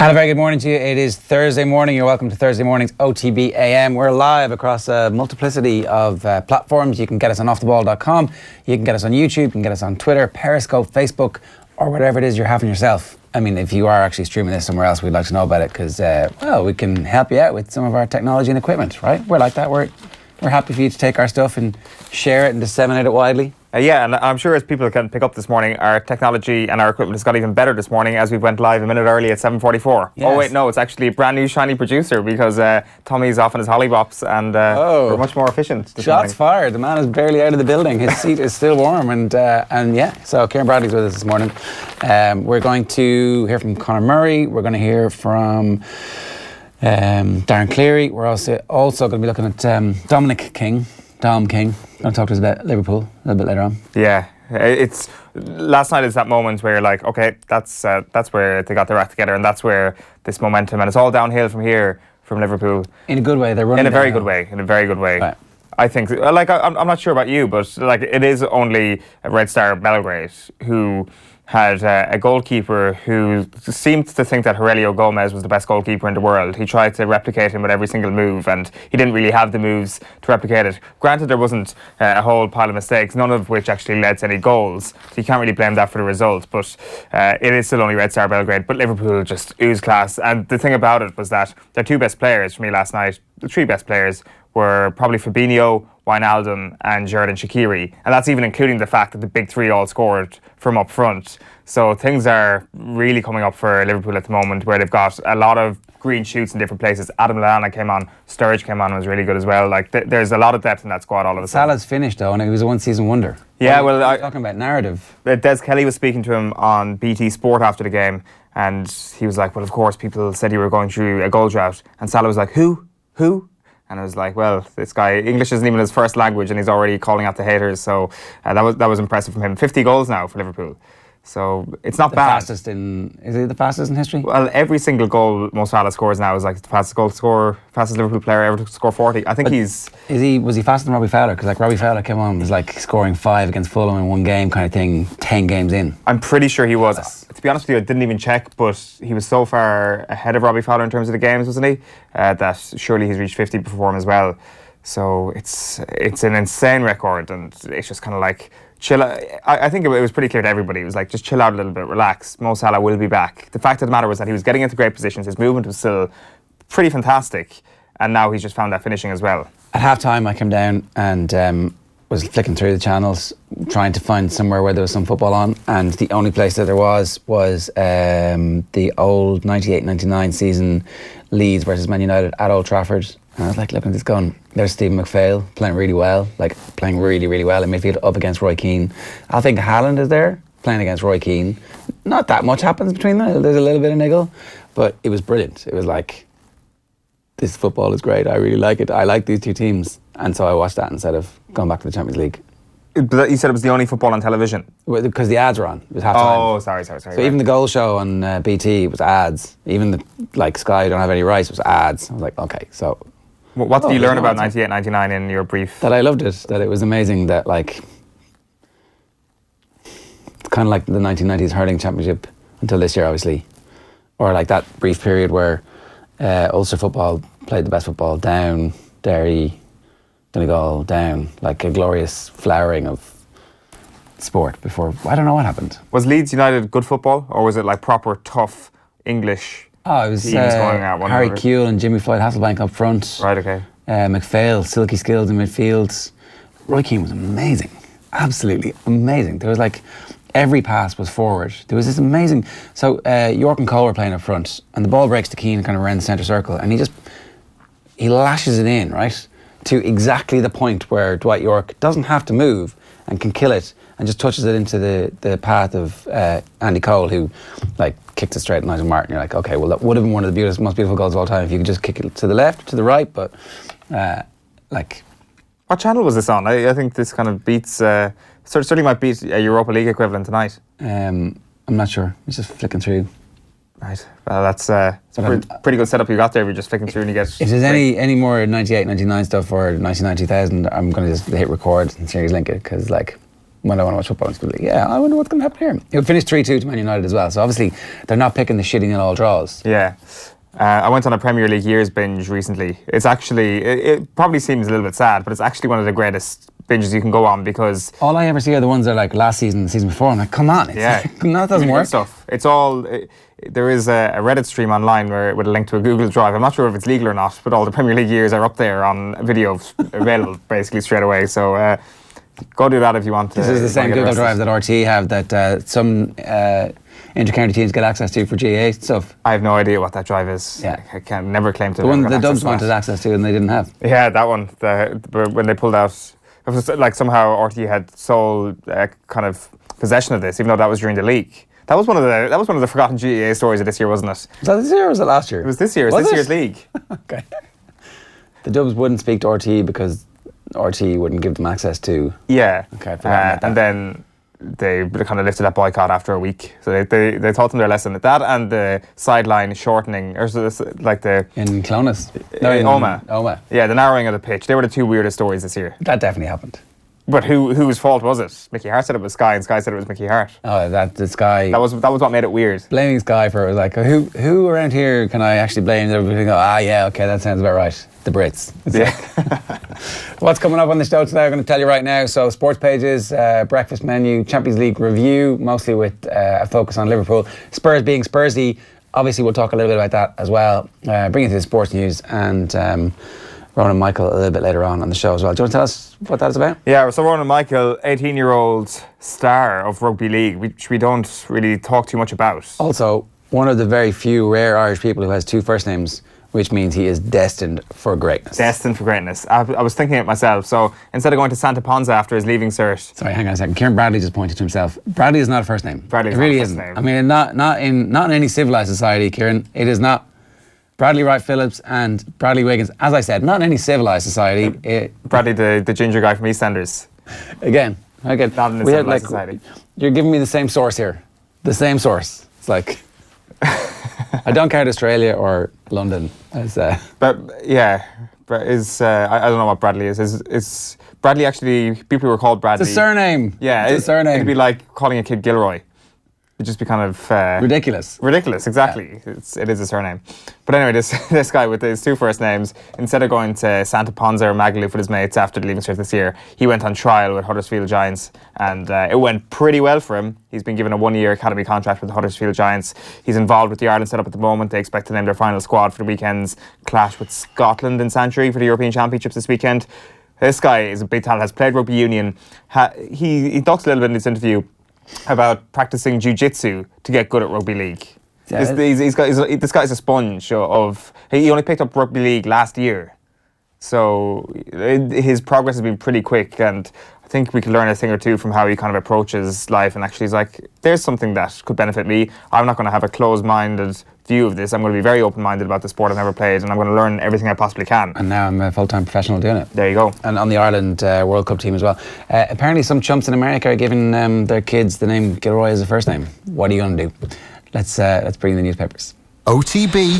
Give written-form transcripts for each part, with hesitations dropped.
And a very good morning to you. It is Thursday morning. You're welcome to Thursday morning's OTB AM. We're live across a multiplicity of platforms. You can get us on offtheball.com. You can get us on YouTube. You can get us on Twitter, Periscope, Facebook, or whatever it is you're having yourself. I mean, if you are actually streaming this somewhere else, we'd like to know about it because, well, we can help you out with some of our technology and equipment, right? We're like that. We're happy for you to take our stuff and share it and disseminate it widely. Yeah, and I'm sure as people can pick up this morning, our technology and our equipment has got even better this morning as we went live a minute early at 7:44. Yes. Oh wait, no, it's actually a brand new shiny producer because Tommy's off on his hollybops and we're much more efficient this morning. Shots fired. The man is barely out of the building. His seat is still warm and yeah, so Kieran Bradley's with us this morning. We're going to hear from Conor Murray. We're going to hear from Darren Cleary. We're also going to be looking at Dominic King. Dom King. Going to talk to us about Liverpool a little bit later on. Yeah, it's last night is that moment where you're like, okay, that's where they got their act together, and that's where this momentum, and it's all downhill from here from Liverpool. In a good way, they're running. In a very good way. Right. I think, like, I'm not sure about you, but like, it is only Red Star Belgrade who had a goalkeeper who seemed to think that Aurelio Gomez was the best goalkeeper in the world. He tried to replicate him with every single move, and he didn't really have the moves to replicate it. Granted, there wasn't a whole pile of mistakes, none of which actually led to any goals, so you can't really blame that for the result, but it is still only Red Star Belgrade. But Liverpool just oozed class, and the thing about it was that their two best players for me last night, the three best players, were probably Fabinho, Wijnaldum and Xherdan Shaqiri, and that's even including the fact that the big three all scored from up front. So things are really coming up for Liverpool at the moment, where they've got a lot of green shoots in different places. Adam Lallana came on, Sturridge came on and was really good as well. Like there's a lot of depth in that squad all of a sudden. Salah's finished though, and he was a one-season wonder. Yeah, well, talking about narrative. Des Kelly was speaking to him on BT Sport after the game, and he was like, well, of course, people said you were going through a goal drought, and Salah was like, who? And I was like, well, this guy, English isn't even his first language, and he's already calling out the haters. So that was impressive from him. 50 goals now for Liverpool. So it's not bad. Is he the fastest in history? Well, every single goal Mo Salah scores now is like the fastest Liverpool player ever to score 40. I think was he faster than Robbie Fowler? Because like Robbie Fowler came on, was like scoring 5 against Fulham in one game kind of thing, 10 games in. I'm pretty sure he was. To be honest with you, I didn't even check, but he was so far ahead of Robbie Fowler in terms of the games, wasn't he? That surely he's reached 50 before him as well. So it's an insane record, and it's just kind of like, chill out. I think it was pretty clear to everybody. It was like, just chill out a little bit, relax. Mo Salah will be back. The fact of the matter was that he was getting into great positions. His movement was still pretty fantastic, and now he's just found that finishing as well. At half-time, I came down and was flicking through the channels, trying to find somewhere where there was some football on, and the only place that there was the old 98-99 season Leeds versus Man United at Old Trafford. And I was like, looking at this going, there's Stephen McPhail playing really well in midfield up against Roy Keane. I think Haaland is there playing against Roy Keane. Not that much happens between them. There's a little bit of niggle, but it was brilliant. It was like, this football is great. I really like it. I like these two teams. And so I watched that instead of going back to the Champions League. But you said it was the only football on television? Because the ads were on. It was half time. Oh, sorry. So right. Even the goal show on BT was ads. Even the Sky Don't Have Any Rights was ads. I was like, okay, so... What did you learn about 98-99 in your brief? That I loved it. That it was amazing that, like... It's kind of like the 1990s hurling championship until this year, obviously. Or like that brief period where Ulster football played the best football down, Derry... Donegal down, like a glorious flowering of sport before. I don't know what happened. Was Leeds United good football, or was it like proper tough English? Oh, it was Harry Kewell and Jimmy Floyd Hasselbank up front. Right, okay. McPhail, silky skills in midfield. Roy Keane was amazing, absolutely amazing. There was like every pass was forward. There was this amazing. So York and Cole were playing up front, and the ball breaks to Keane kind of around the centre circle, and he lashes it in, right, to exactly the point where Dwight York doesn't have to move and can kill it, and just touches it into the path of Andy Cole, who like kicked it straight at Nigel Martin. You're like, okay, well, that would have been one of the most beautiful goals of all time if you could just kick it to the left, to the right, but like... What channel was this on? I think this kind of beats... certainly might beat a Europa League equivalent tonight. I'm not sure. It's just flicking through. Right. Well, that's a pretty good setup you got there. If you're just flicking through and you get... If there's any more 98, 99 stuff or 99, 2000, I'm going to just hit record and series link it, because like when I want to watch football, it's like, yeah, I wonder what's going to happen here. It would finish 3-2 to Man United as well. So obviously, they're not picking the shitty in all draws. Yeah. I went on a Premier League years binge recently. It's actually, it probably seems a little bit sad, but it's actually one of the greatest binges you can go on because... All I ever see are the ones that are like last season, the season before. I'm like, come on. That doesn't work. Stuff. It's all... there is a Reddit stream online with a link to a Google Drive. I'm not sure if it's legal or not, but all the Premier League years are up there on videos available basically straight away. So go do that if you want to. This is the same Google Drive that RTE have that some inter-county teams get access to for GAA stuff. I have no idea what that drive is. Yeah. I can never claim to. The one the Dubs wanted access to and they didn't have. Yeah, that one. When they pulled out, it was like somehow RTE had sole kind of possession of this, even though that was during the league. That was one of the forgotten GAA stories of this year, wasn't it? Was that this year or was it last year? It was this year. It was this year's league. Okay. The Dubs wouldn't speak to RTE because RTE wouldn't give them access to... Yeah. Okay, I forgot about that. And then they kind of lifted that boycott after a week. So they taught them their lesson. That and the sideline shortening, or like the... In Clonus? No, in Oma. Oma. Yeah, the narrowing of the pitch. They were the two weirdest stories this year. That definitely happened. But whose fault was it? Mickey Hart said it was Sky, and Sky said it was Mickey Hart. Oh, the Sky... That was what made it weird. Blaming Sky for it was like, who around here can I actually blame? Everybody go, yeah, okay, that sounds about right. The Brits. Yeah. What's coming up on the show today? I'm going to tell you right now. So, sports pages, breakfast menu, Champions League review, mostly with a focus on Liverpool. Spurs being Spursy. Obviously, we'll talk a little bit about that as well. Bring it to the sports news and Ronan Michael a little bit later on the show as well. Do you want to tell us what that's about? Yeah, so Ronan Michael, 18-year-old star of Rugby League, which we don't really talk too much about. Also, one of the very few rare Irish people who has two first names, which means he is destined for greatness. Destined for greatness. I was thinking it myself. So instead of going to Santa Ponza after his leaving cert... Sorry, hang on a second. Kieran Bradley just pointed to himself. Bradley is not a first name. Bradley is not a first name. I mean, not in any civilised society, Kieran. It is not. Bradley Wright Phillips and Bradley Wiggins. As I said, not in any civilised society. Bradley, the ginger guy from EastEnders. Again. Not in a civilised society. You're giving me the same source here. The same source. It's like... I don't count Australia or London as... But yeah, I don't know what Bradley is. Is Bradley actually... People who are called Bradley... It's a surname. Yeah, it's a surname. It'd be like calling a kid Gilroy. It'd just be kind of... ridiculous. Ridiculous, exactly. Yeah. It is a surname. But anyway, this guy with his two first names, instead of going to Santa Ponza or Magaluf with his mates after the leaving cert this year, he went on trial with Huddersfield Giants and it went pretty well for him. He's been given a one-year academy contract with the Huddersfield Giants. He's involved with the Ireland setup at the moment. They expect to name their final squad for the weekend's clash with Scotland in Santry for the European Championships this weekend. This guy is a big talent, has played rugby union. He talks a little bit in this interview about practicing jiu-jitsu to get good at rugby league. Yeah, this guy's a sponge of... He only picked up rugby league last year. So his progress has been pretty quick, and I think we can learn a thing or two from how he kind of approaches life, and actually he's like, there's something that could benefit me. I'm not going to have a closed-minded view of this. I'm going to be very open-minded about the sport I've never played, and I'm going to learn everything I possibly can. And now I'm a full-time professional doing it. There you go. And on the Ireland World Cup team as well. Apparently some chumps in America are giving their kids the name Gilroy as a first name. What are you going to do? Let's bring in the newspapers. OTB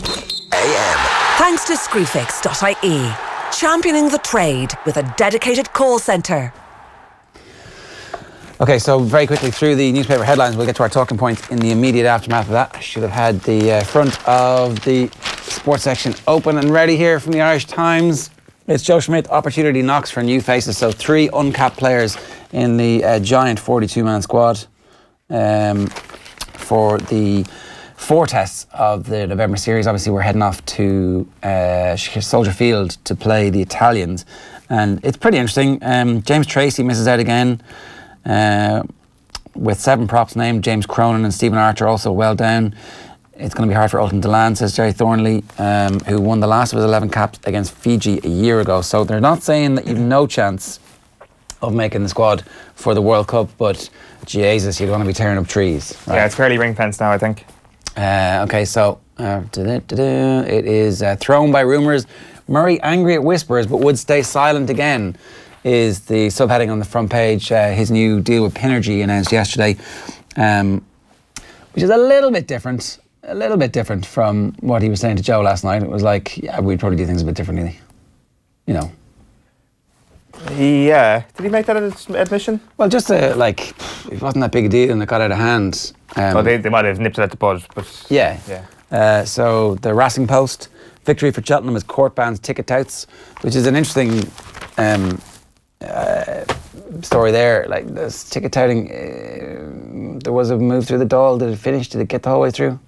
AM. Thanks to Screwfix.ie. Championing the trade with a dedicated call centre. Okay, so very quickly through the newspaper headlines, we'll get to our talking points in the immediate aftermath of that. I should have had the front of the sports section open and ready here from the Irish Times. It's Joe Schmidt, opportunity knocks for new faces. So 3 uncapped players in the giant 42-man squad for the 4 tests of the November series. Obviously, we're heading off to Soldier Field to play the Italians. And it's pretty interesting. James Tracy misses out again. With 7 props named, James Cronin and Stephen Archer also well down. It's going to be hard for Ultan Deland, says Jerry Thornley, who won the last of his 11 caps against Fiji a year ago. So they're not saying that you've no chance of making the squad for the World Cup, but Jesus, you'd want to be tearing up trees. Right? Yeah, it's fairly ring-fenced now, I think. Okay, so it is thrown by rumours. Murray angry at whispers but would stay silent again is the subheading on the front page. His new deal with Pinergy announced yesterday, which is a little bit different from what he was saying to Joe last night. It was like, yeah, we'd probably do things a bit differently, you know. Yeah. Did he make that admission? Well, just it wasn't that big a deal and it got out of hand. They might have nipped it at the bud, but Yeah. So the Racing Post, victory for Cheltenham as court bans ticket touts, which is an interesting story there. Like this ticket touting, there was a move through the Dáil. Did it finish? Did it get the whole way through?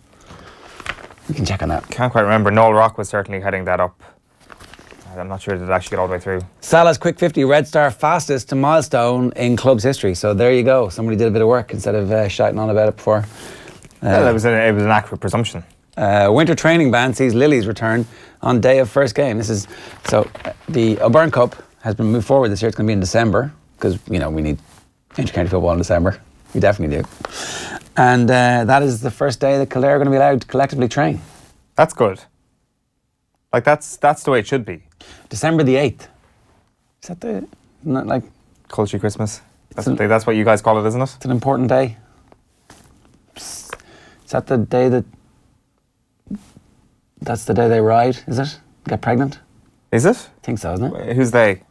We can check on that. Can't quite remember. Noel Rock was certainly heading that up. I'm not sure it did actually get all the way through. Salah's quick 50 Red Star fastest to milestone in club's history. So there you go. Somebody did a bit of work instead of shouting on about it before. Well, it was an accurate presumption. Winter training ban sees Lily's return on day of first game. The O'Byrne Cup has been moved forward this year. It's going to be in December because we need inter-county football in December. We definitely do. And that is the first day that Kildare are going to be allowed to collectively train. That's good. Like that's the way it should be. December the 8th. Is that not like Culture Christmas? That's what you guys call it, isn't it? It's an important day. Is that the day that's the day they ride, is it? Get pregnant? Is it? I think so, isn't it? Who's they?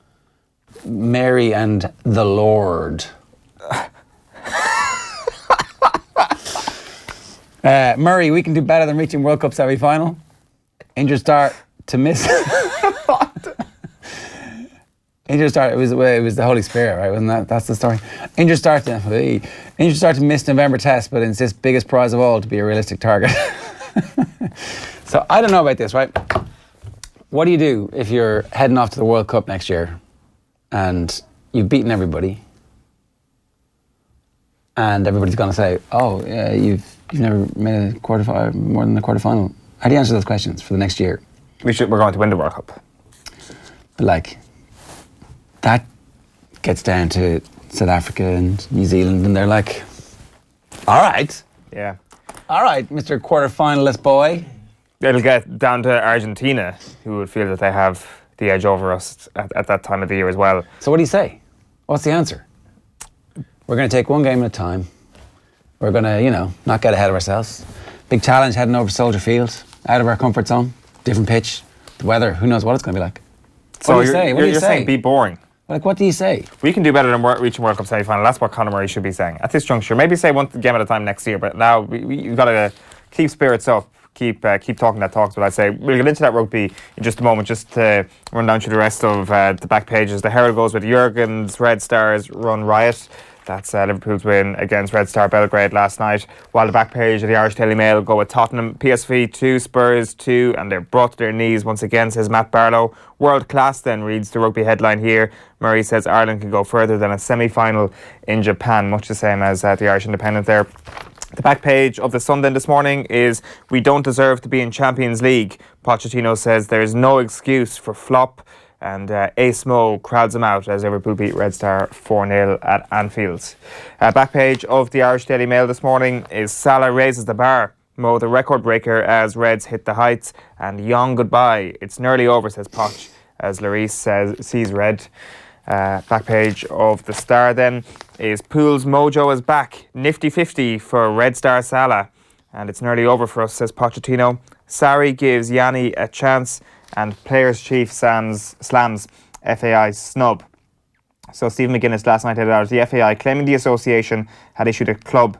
Mary and the Lord. Murray, we can do better than reaching World Cup semi-final. Injured start to miss. Injured start. It was the Holy Spirit, right? Wasn't that? That's the story. Injured start to miss November test, but insists biggest prize of all to be a realistic target. So I don't know about this, right? What do you do if you're heading off to the World Cup next year, and you've beaten everybody, and everybody's going to say, "Oh, yeah, you've never made a quarterfinal, more than a quarterfinal." How do you answer those questions for the next year? We're going to win the World Cup. But that gets down to South Africa and New Zealand, and they're like, all right. Yeah. All right, Mr. Quarterfinalist boy. It'll get down to Argentina, who would feel that they have the edge over us at that time of the year as well. So what do you say? What's the answer? We're going to take one game at a time. We're going to, not get ahead of ourselves. Big challenge heading over Soldier Field, out of our comfort zone, different pitch, the weather, who knows what it's going to be like. So what do you say? What do you say? Saying be boring. What do you say? We can do better than reaching World Cup semi-final. That's what Conor Murray should be saying at this juncture. Maybe say one game at a time next year, but now you've got to keep spirits up, keep talking that talk. But I'd say we'll get into that rugby in just a moment, just to run down through the rest of the back pages. The Herald goes with Jurgen's Red Stars run riot. That's Liverpool's win against Red Star Belgrade last night. While the back page of the Irish Daily Mail go with Tottenham, PSV 2, Spurs 2, and they're brought to their knees once again, says Matt Barlow. World class then reads the rugby headline here. Murray says Ireland can go further than a semi-final in Japan, much the same as the Irish Independent there. The back page of the Sun then this morning is we don't deserve to be in Champions League. Pochettino says there is no excuse for flop. And Ace Mo crowds him out as Liverpool beat Red Star 4-0 at Anfield. Back page of the Irish Daily Mail this morning is Salah raises the bar. Mo the record breaker as Reds hit the heights. And Young goodbye. It's nearly over, says Poch, as Lloris sees red. Back page of the Star then is Pool's mojo is back. Nifty 50 for Red Star Salah. And it's nearly over for us, says Pochettino. Sarri gives Yanni a chance. And Players Chief slams FAI snub. So Stephen McGuinness last night headed out the FAI, claiming the association had issued a snub,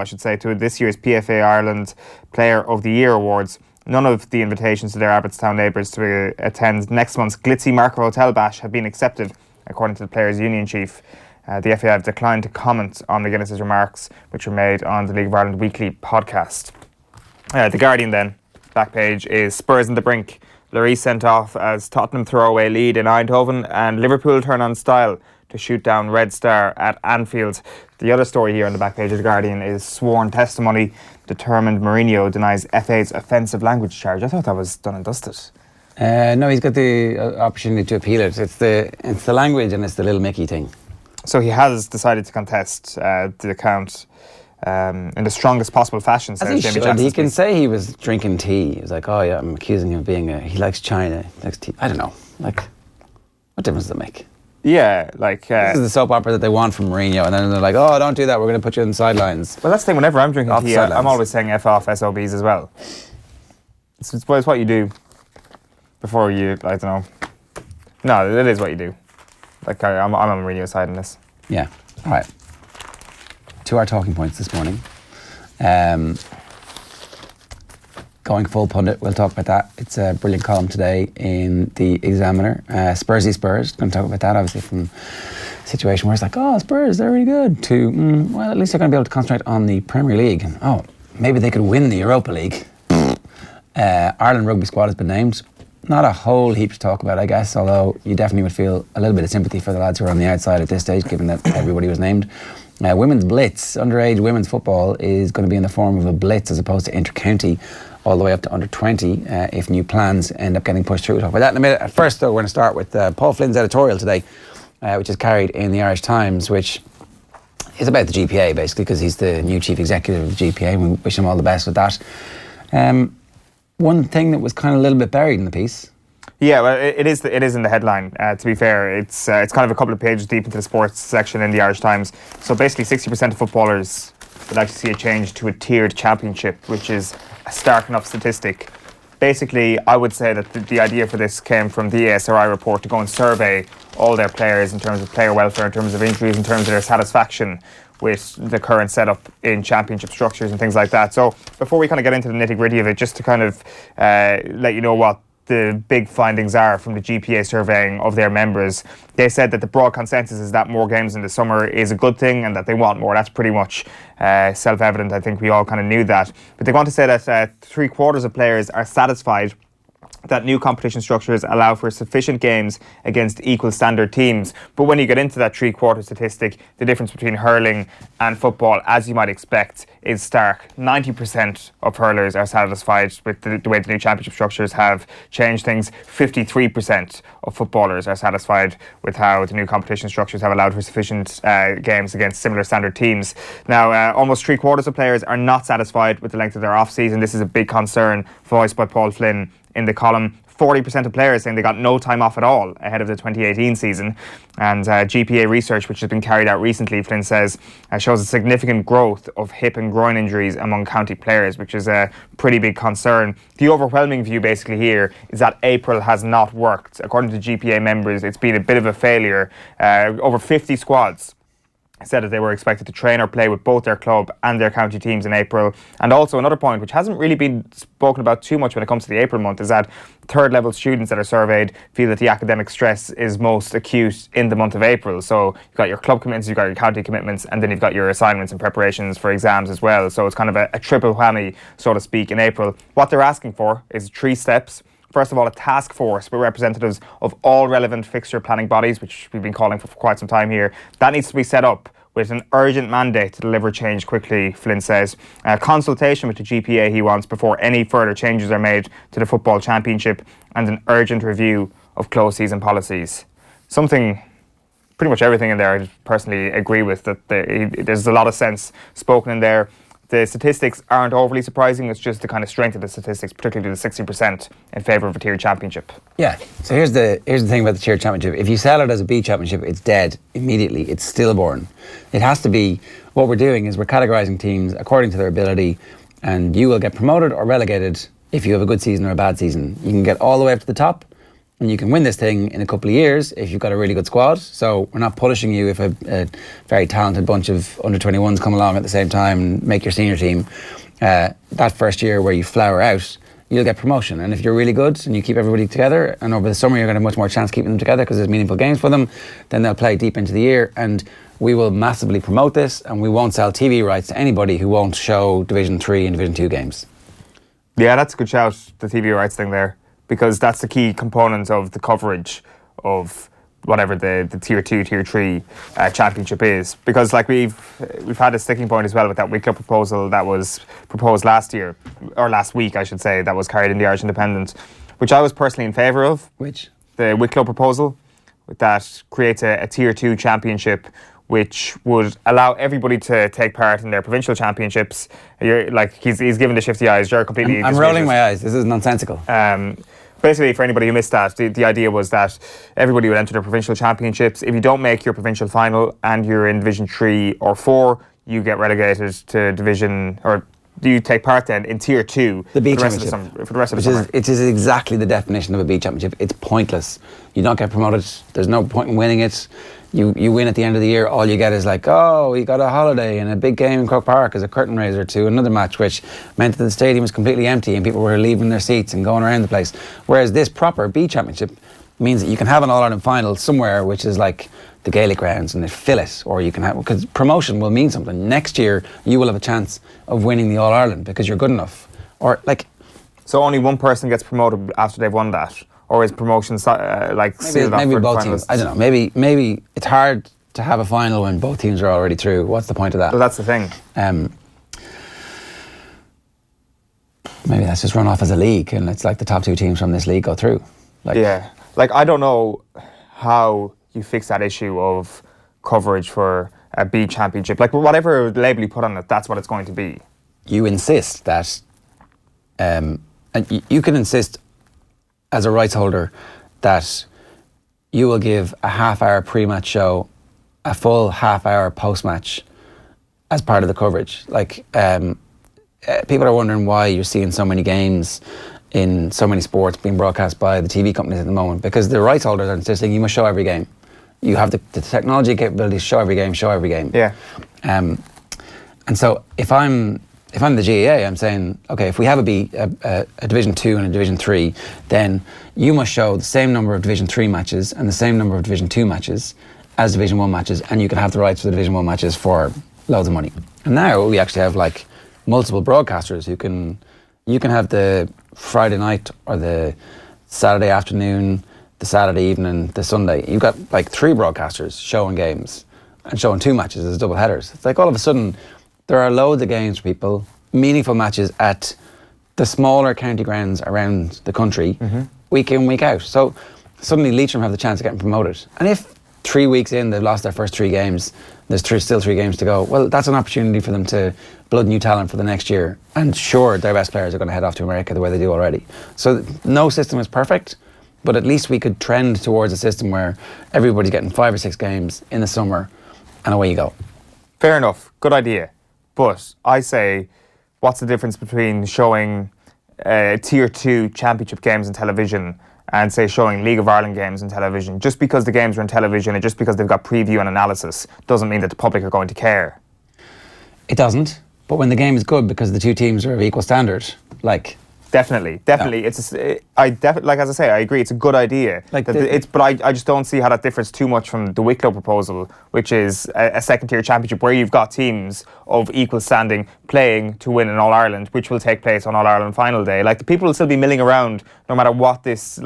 to this year's PFA Ireland Player of the Year awards. None of the invitations to their Abbottstown neighbours to attend next month's glitzy Marker Hotel bash have been accepted, according to the Players Union Chief. The FAI have declined to comment on McGuinness's remarks, which were made on the League of Ireland Weekly podcast. The Guardian then, back page, is Spurs in the brink. Lloris sent off as Tottenham throw away lead in Eindhoven, and Liverpool turn on style to shoot down Red Star at Anfield. The other story here on the back page of The Guardian is sworn testimony. Determined Mourinho denies FA's offensive language charge. I thought that was done and dusted. No, he's got the opportunity to appeal it. It's the language and it's the little Mickey thing. So he has decided to contest the account in the strongest possible fashion, says Jamie Johnson. He can say he was drinking tea. He was like, oh yeah, I'm accusing him of being he likes China, he likes tea. I don't know. What difference does it make? Yeah, this is the soap opera that they want from Mourinho, and then they're like, oh, don't do that, we're going to put you on the sidelines. Well, that's the thing, whenever I'm drinking tea, I'm always saying F off SOBs as well. It's what you do before you, I don't know. No, it is what you do. Like I'm on Mourinho's side in this. Yeah. All right. To our talking points this morning. Going full pundit, we'll talk about that. It's a brilliant column today in the Examiner. Spursy Spurs, going to talk about that, obviously, from a situation where it's like, oh, Spurs, they're really good, to, well, at least they're going to be able to concentrate on the Premier League. And, oh, maybe they could win the Europa League. Ireland rugby squad has been named. Not a whole heap to talk about, I guess, although you definitely would feel a little bit of sympathy for the lads who are on the outside at this stage, given that everybody was named. Women's blitz, underage women's football, is going to be in the form of a blitz as opposed to inter-county, all the way up to under 20 if new plans end up getting pushed through. We'll talk about that in a minute. At first, though, we're going to start with Paul Flynn's editorial today, which is carried in the Irish Times, which is about the GPA, basically, because he's the new chief executive of the GPA, and we wish him all the best with that. One thing that was kind of a little bit buried in the piece. Yeah, well, it is in the headline, to be fair. It's kind of a couple of pages deep into the sports section in the Irish Times. So basically 60% of footballers would like to see a change to a tiered championship, which is a stark enough statistic. Basically, I would say that the idea for this came from the ASRI report to go and survey all their players in terms of player welfare, in terms of injuries, in terms of their satisfaction with the current setup in championship structures and things like that. So before we kind of get into the nitty-gritty of it, just to kind of let you know what the big findings are from the GPA surveying of their members. They said that the broad consensus is that more games in the summer is a good thing and that they want more. That's pretty much self-evident. I think we all kind of knew that. But they want to say that 3/4 of players are satisfied that new competition structures allow for sufficient games against equal standard teams. But when you get into that 3/4 statistic, the difference between hurling and football, as you might expect, is stark. 90% of hurlers are satisfied with the way the new championship structures have changed things. 53% of footballers are satisfied with how the new competition structures have allowed for sufficient games against similar standard teams. Now, almost 3/4 of players are not satisfied with the length of their off-season. This is a big concern voiced by Paul Flynn in the column. 40% of players saying they got no time off at all ahead of the 2018 season. And GPA research, which has been carried out recently, Flynn says, shows a significant growth of hip and groin injuries among county players, which is a pretty big concern. The overwhelming view basically here is that April has not worked. According to GPA members, it's been a bit of a failure. Over 50 squads said that they were expected to train or play with both their club and their county teams in April. And also another point, which hasn't really been spoken about too much when it comes to the April month, is that third level students that are surveyed feel that the academic stress is most acute in the month of April. So you've got your club commitments, you've got your county commitments, and then you've got your assignments and preparations for exams as well. So it's kind of a triple whammy, so to speak, in April. What they're asking for is 3 steps. First of all, a task force with representatives of all relevant fixture planning bodies, which we've been calling for quite some time here. That needs to be set up with an urgent mandate to deliver change quickly, Flynn says. Consultation with the GPA he wants before any further changes are made to the football championship, and an urgent review of closed season policies. Something, pretty much everything in there I personally agree with, that there's a lot of sense spoken in there. The statistics aren't overly surprising. It's just the kind of strength of the statistics, particularly the 60% in favour of a tiered championship. Yeah. So here's the thing about the tiered championship. If you sell it as a B championship, it's dead immediately. It's stillborn. It has to be. What we're doing is we're categorising teams according to their ability, and you will get promoted or relegated if you have a good season or a bad season. You can get all the way up to the top, and you can win this thing in a couple of years if you've got a really good squad. So we're not punishing you if a very talented bunch of under-21s come along at the same time and make your senior team. That first year where you flower out, you'll get promotion. And if you're really good and you keep everybody together, and over the summer you're going to have much more chance keeping them together because there's meaningful games for them, then they'll play deep into the year. And we will massively promote this, and we won't sell TV rights to anybody who won't show Division 3 and Division 2 games. Yeah, that's a good shout, the TV rights thing there, because that's the key component of the coverage of whatever the tier 2, tier 3 championship is. Because like we've had a sticking point as well with that Wicklow proposal that was proposed last week, I should say, that was carried in the Irish Independent, which I was personally in favour of. Which? The Wicklow proposal, that creates a tier 2 championship, which would allow everybody to take part in their provincial championships. He's given the shifty eyes. You're completely. I'm rolling my eyes. This is nonsensical. Basically, for anybody who missed that, the idea was that everybody would enter their provincial championships. If you don't make your provincial final and you're in Division 3 or 4, you get relegated to Division, or do you take part then in Tier 2 The B for Championship, for the rest of the summer? it is exactly the definition of a B Championship. It's pointless. You don't get promoted. There's no point in winning it. You win at the end of the year. All you get is like, oh, we got a holiday and a big game in Croke Park as a curtain raiser to another match, which meant that the stadium was completely empty and people were leaving their seats and going around the place. Whereas this proper B Championship means that you can have an All-Ireland final somewhere, which is like the Gaelic grounds, and they fill it, or you can have, because promotion will mean something. Next year, you will have a chance of winning the All-Ireland because you're good enough. Or like, so only one person gets promoted after they've won that, or is promotion sealed off maybe for both the teams. finalists? I don't know. Maybe it's hard to have a final when both teams are already through. What's the point of that? So that's the thing. Maybe that's just run off as a league, and it's like the top 2 teams from this league go through. Like, yeah, like I don't know how you fix that issue of coverage for a B Championship. Like whatever label you put on it, that's what it's going to be. You insist that, and you can insist as a rights holder that you will give a half-hour pre-match show, a full half-hour post-match as part of the coverage. Like, people are wondering why you're seeing so many games in so many sports being broadcast by the TV companies at the moment, because the rights holders are insisting you must show every game. You have the technology capability to show every game. Yeah. And so if I'm the GAA, I'm saying, okay, if we have a Division 2 and a Division 3, then you must show the same number of Division 3 matches and the same number of Division 2 matches as Division 1 matches, and you can have the rights for the Division 1 matches for loads of money. And now we actually have like multiple broadcasters who you can have the Friday night or the Saturday afternoon, the Saturday evening, the Sunday. You've got like 3 broadcasters showing games and showing 2 matches as double headers. It's like all of a sudden there are loads of games for people, meaningful matches at the smaller county grounds around the country, week in, week out. So suddenly Leitrim have the chance of getting promoted. And if 3 weeks in they've lost their first 3 games, there's still 3 games to go, well, that's an opportunity for them to blood new talent for the next year. And sure, their best players are going to head off to America the way they do already. So no system is perfect, but at least we could trend towards a system where everybody's getting 5 or 6 games in the summer and away you go. Fair enough. Good idea. But I say, what's the difference between showing Tier 2 Championship games on television and, say, showing League of Ireland games on television? Just because the games are on television and just because they've got preview and analysis doesn't mean that the public are going to care. It doesn't. But when the game is good because the 2 teams are of equal standard, like... Definitely. Yeah. It's like as I say, I agree. It's a good idea. Like but I just don't see how that differs too much from the Wicklow proposal, which is a second-tier championship where you've got teams of equal standing playing to win an All-Ireland, which will take place on All-Ireland final day. Like the people will still be milling around no matter what this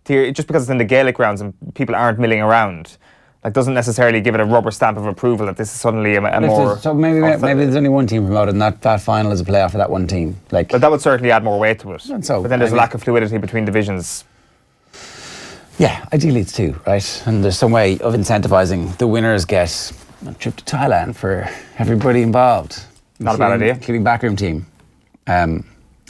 tier. Just because it's in the Gaelic grounds and people aren't milling around, like doesn't necessarily give it a rubber stamp of approval that this is suddenly a more... So maybe there's only one team promoted and that final is a playoff for that one team. But that would certainly add more weight to it. So, but then there's a lack of fluidity between divisions. Yeah, ideally it's 2, right? And there's some way of incentivising. The winners get a trip to Thailand for everybody involved. Not a bad idea. Including backroom team.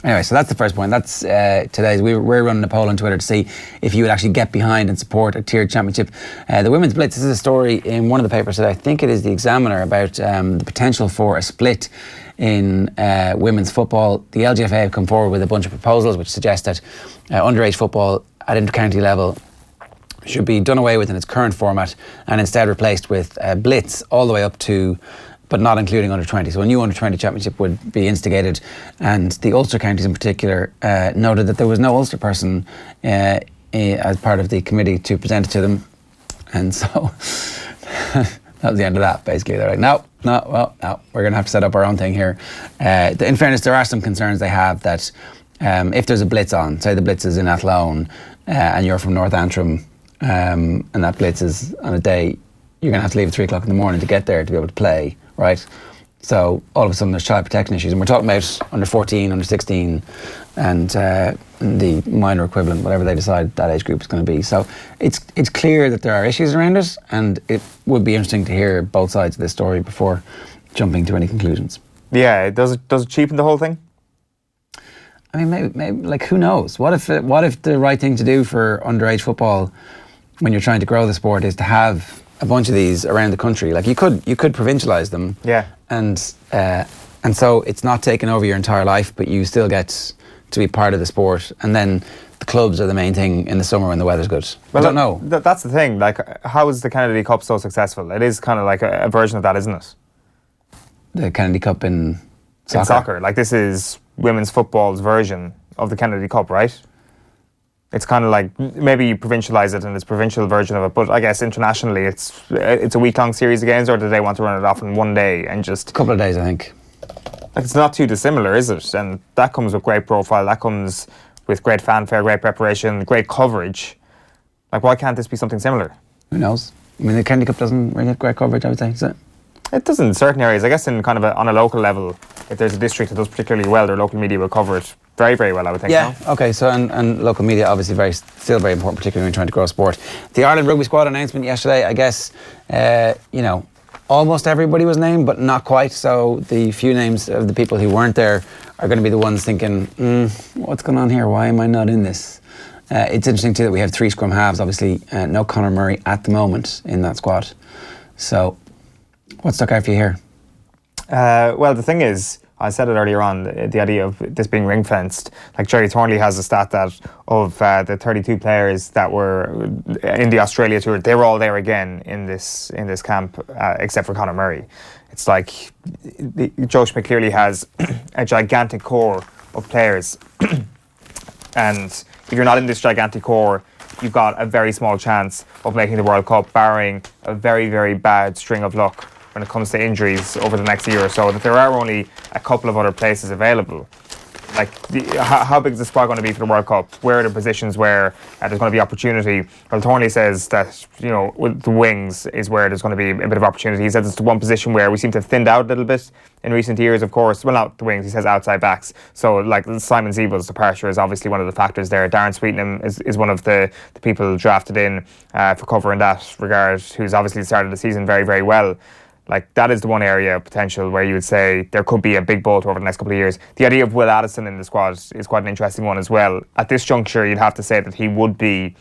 Anyway, so that's the first point. That's today's. We're running a poll on Twitter to see if you would actually get behind and support a tiered championship. The Women's Blitz, this is a story in one of the papers today. I think it is the Examiner, about the potential for a split in women's football. The LGFA have come forward with a bunch of proposals which suggest that underage football at inter-county level should be done away with in its current format and instead replaced with Blitz all the way up to, but not including under 20. So a new under 20 championship would be instigated, and the Ulster counties in particular noted that there was no Ulster person as part of the committee to present it to them, and so that was the end of that. Basically, they're like, no, we're going to have to set up our own thing here. In fairness, there are some concerns they have that if there's a blitz on, say the blitz is in Athlone and you're from North Antrim, and that blitz is on a day, you're going to have to leave at 3 o'clock in the morning to get there to be able to play, right? So all of a sudden there's child protection issues, and we're talking about under 14, under 16, and the minor equivalent, whatever they decide that age group is going to be. So it's clear that there are issues around it, and it would be interesting to hear both sides of this story before jumping to any conclusions. Yeah, does it cheapen the whole thing? I mean, maybe like, who knows? What if the right thing to do for underage football, when you're trying to grow the sport, is to have a bunch of these around the country? Like you could provincialise them, yeah, and And so it's not taking over your entire life, but you still get to be part of the sport. And then the clubs are the main thing in the summer when the weather's good. Well, I don't know. That's the thing. Like, how is the Kennedy Cup so successful? It is kind of like a version of that, isn't it? The Kennedy Cup in soccer. In soccer. Like, this is women's football's version of the Kennedy Cup, right? It's kind of like, maybe you provincialise it and it's provincial version of it, but I guess internationally it's a week-long series of games, or do they want to run it off in one day and just... A couple of days, I think. Like, it's not too dissimilar, is it? And that comes with great profile, that comes with great fanfare, great preparation, great coverage. Like, why can't this be something similar? Who knows? I mean, the Kennedy Cup doesn't really have great coverage, I would say, is it? It does in certain areas. I guess in kind of on a local level, if there's a district that does particularly well, their local media will cover it very, very well, I would think. Yeah, okay, so and local media obviously still very important, particularly when trying to grow sport. The Ireland Rugby Squad announcement yesterday, I guess, almost everybody was named, but not quite. So the few names of the people who weren't there are going to be the ones thinking, what's going on here? Why am I not in this? It's interesting too that we have 3 scrum halves, obviously, no Conor Murray at the moment in that squad. So what stuck out for you here? Well, the thing is, I said it earlier on, the idea of this being ring-fenced. Like, Jerry Thornley has a stat that of the 32 players that were in the Australia tour, they were all there again in this camp, except for Conor Murray. It's like Joe Schmidt clearly has a gigantic core of players, and if you're not in this gigantic core, you've got a very small chance of making the World Cup, barring a very, very bad string of luck when it comes to injuries over the next year or so, that there are only a couple of other places available. Like, how big is the squad going to be for the World Cup? Where are the positions where there's going to be opportunity? Well, Thornley says that, with the wings is where there's going to be a bit of opportunity. He says it's the one position where we seem to have thinned out a little bit in recent years, of course. Well, not the wings, he says outside backs. So, like, Simon Zeebel's departure is obviously one of the factors there. Darren Sweetenham is one of the people drafted in for cover in that regard, who's obviously started the season very, very well. Like, that is the one area of potential where you would say there could be a big bolt over the next couple of years. The idea of Will Addison in the squad is quite an interesting one as well. At this juncture, you'd have to say that he would be,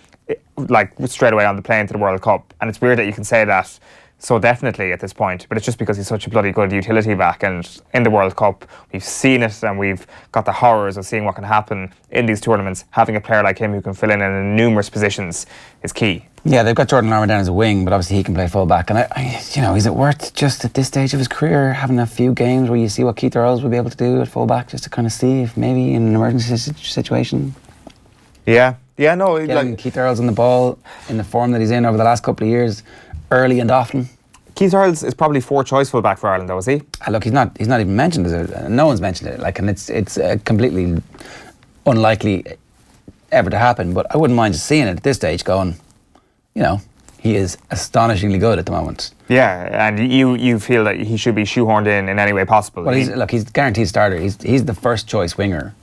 like, straight away on the plane to the World Cup. And it's weird that you can say that so definitely at this point, but it's just because he's such a bloody good utility back. And in the World Cup, we've seen it, and we've got the horrors of seeing what can happen in these tournaments. Having a player like him who can fill in numerous positions is key. Yeah, they've got Jordan Larmour down as a wing, but obviously he can play full back. And is it worth, just at this stage of his career, having a few games where you see what Keith Earls would be able to do at full back, just to kind of see if maybe in an emergency situation? Yeah, no. Getting Keith Earls on the ball in the form that he's in over the last couple of years, early and often. Keith Earls is probably 4th choice full back for Ireland, though, is he? Look, he's not even mentioned no one's mentioned it. Like, and it's completely unlikely ever to happen. But I wouldn't mind just seeing it at this stage, going, he is astonishingly good at the moment. Yeah, and you feel that he should be shoehorned in any way possible. Well, he's guaranteed starter. He's the first choice winger.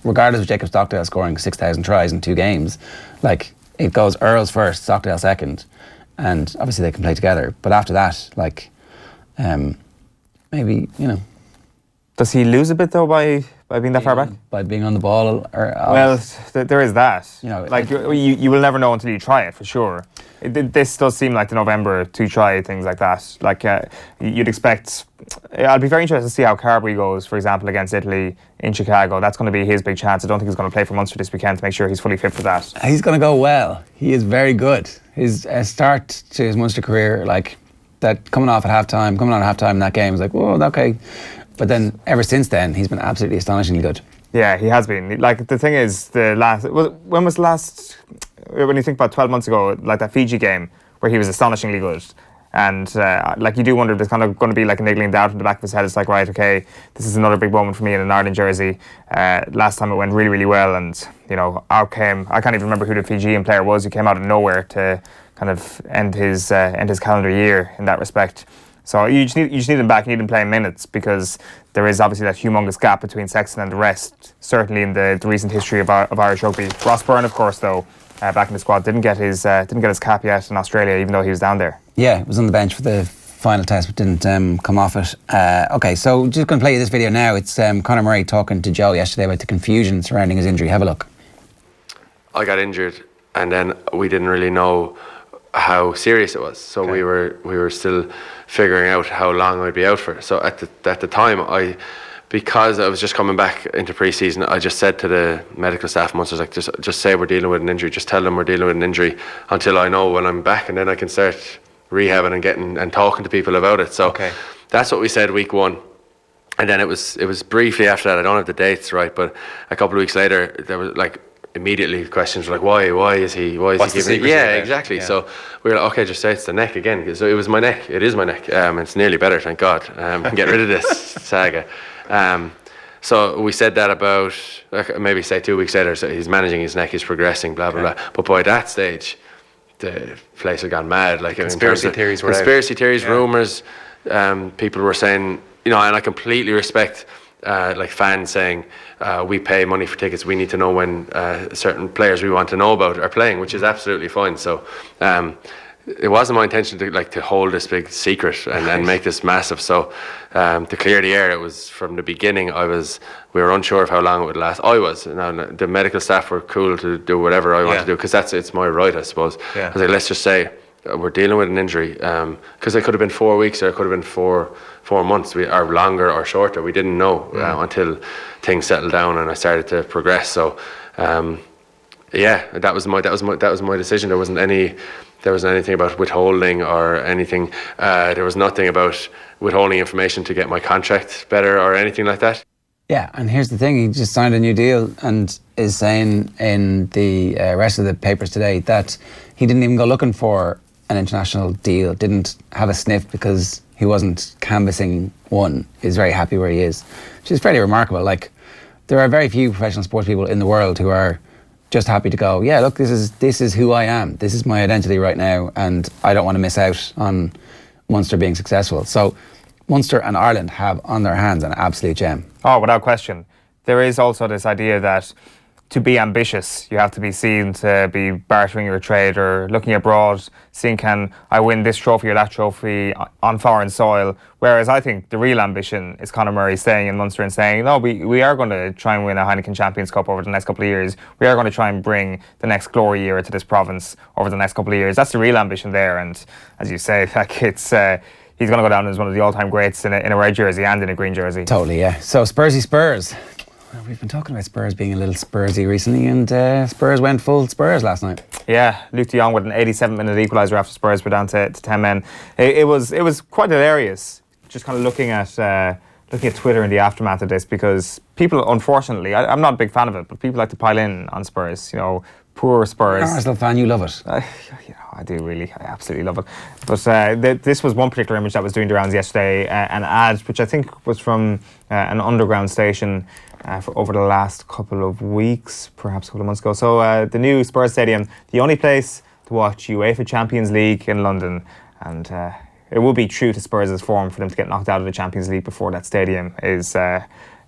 Regardless of Jacob Stockdale scoring 6,000 tries in 2 games, like, it goes Earls first, Stockdale second, and obviously they can play together. But after that, maybe Does he lose a bit though by being that far back? By being on the ball? Well, there is that. You will never know until you try it, for sure. This does seem like the November to try things like that. Like, you'd expect... I'll be very interested to see how Carberry goes, for example, against Italy in Chicago. That's going to be his big chance. I don't think he's going to play for Munster this weekend to make sure he's fully fit for that. He's going to go well. He is very good. His start to his Munster career, coming on at halftime in that game, was like, whoa, okay. But then, ever since then, he's been absolutely astonishingly good. Yeah, he has been. Like, the thing is, when was the last, when you think about 12 months ago, like that Fiji game, where he was astonishingly good. And, you do wonder, there's kind of going to be like a niggling doubt in the back of his head. It's like, right, okay, this is another big moment for me in an Ireland jersey. Last time it went really, really well, and, out came, I can't even remember who the Fijian player was, who came out of nowhere to kind of end his calendar year in that respect. So you just need him back. You need him playing minutes, because there is obviously that humongous gap between Sexton and the rest. Certainly in the recent history of Irish rugby. Ross Byrne, of course, though, back in the squad, didn't get his cap yet in Australia, even though he was down there. Yeah, was on the bench for the final test, but didn't come off it. Okay, so just going to play you this video now. It's Conor Murray talking to Joe yesterday about the confusion surrounding his injury. Have a look. I got injured, and then we didn't really know how serious it was. So we were still figuring out how long I'd be out for. So at the time, because I was just coming back into pre-season, I just said to the medical staff once, I was like, just say we're dealing with an injury. Just tell them we're dealing with an injury until I know when I'm back, and then I can start rehabbing and getting and talking to people about it. So that's what we said week 1. And then it was briefly after that. I don't have the dates right, but a couple of weeks later, there was like immediately questions were like, why is he giving? Yeah, exactly. Yeah. So we were like, okay, just say it's the neck again. So it was my neck. It is my neck. It's nearly better, thank God. Get rid of this saga. So we said that about maybe say 2 weeks later. So he's managing his neck, he's progressing, blah blah blah. But by that stage, the place had gone mad. Like conspiracy theories, rumors. People were saying, and I completely respect like fans saying we pay money for tickets. We need to know when certain players we want to know about are playing, which is absolutely fine. So. It wasn't my intention to hold this big secret and make this massive. So to clear the air, it was from the beginning. We were unsure of how long it would last. Now the medical staff were cool to do whatever I want to do, because it's my right, I suppose. I was like, let's just say we're dealing with an injury, because it could have been 4 weeks or it could have been four months, or longer or shorter. We didn't know until things settled down and I started to progress. So that was my decision. There wasn't anything about withholding or anything. There was nothing about withholding information to get my contract better or anything like that. Yeah, and here's the thing, he just signed a new deal and is saying in the rest of the papers today that he didn't even go looking for an international deal, didn't have a sniff because he wasn't canvassing one. He's very happy where he is, which is fairly remarkable. Like, there are very few professional sports people in the world who are just happy to go, yeah, look, this is who I am. This is my identity right now, and I don't want to miss out on Munster being successful. So Munster and Ireland have on their hands an absolute gem. Oh, without question. There is also this idea that to be ambitious, you have to be seen to be bartering your trade or looking abroad, seeing can I win this trophy or that trophy on foreign soil. Whereas I think the real ambition is Conor Murray staying in Munster and saying, no, we are going to try and win a Heineken Champions Cup over the next couple of years. We are going to try and bring the next glory era to this province over the next couple of years. That's the real ambition there. And as you say, like it's... he's going to go down as one of the all-time greats in a red jersey and in a green jersey. Totally, yeah. So Spursy Spurs. Well, we've been talking about Spurs being a little Spursy recently, and Spurs went full Spurs last night. Yeah, Luke de Jong with an 87-minute equaliser after Spurs were down to 10 men. It was quite hilarious, just kind of looking at Twitter in the aftermath of this, because people, unfortunately, I'm not a big fan of it, but people like to pile in on Spurs. Poor Spurs. You're an Arsenal fan, you love it. I do really. I absolutely love it. But this was one particular image that was doing the rounds yesterday, an ad which I think was from an underground station for over the last couple of weeks, perhaps a couple of months ago. So the new Spurs Stadium, the only place to watch UEFA Champions League in London, and it would be true to Spurs' form for them to get knocked out of the Champions League before that stadium is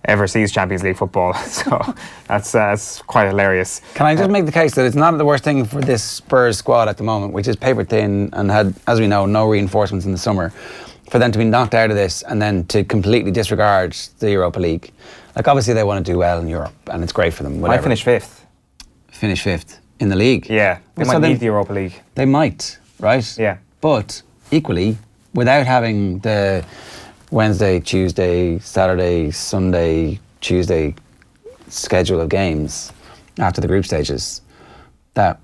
ever sees Champions League football. So that's quite hilarious. Can I just make the case that it's not the worst thing for this Spurs squad at the moment, which is paper thin and had, as we know, no reinforcements in the summer, for them to be knocked out of this and then to completely disregard the Europa League. Like, obviously they want to do well in Europe and it's great for them. Whatever. Might finish fifth in the league. Yeah, they might need the Europa League. They might, right? Yeah. But equally, without having the Wednesday, Tuesday, Saturday, Sunday, Tuesday schedule of games after the group stages, that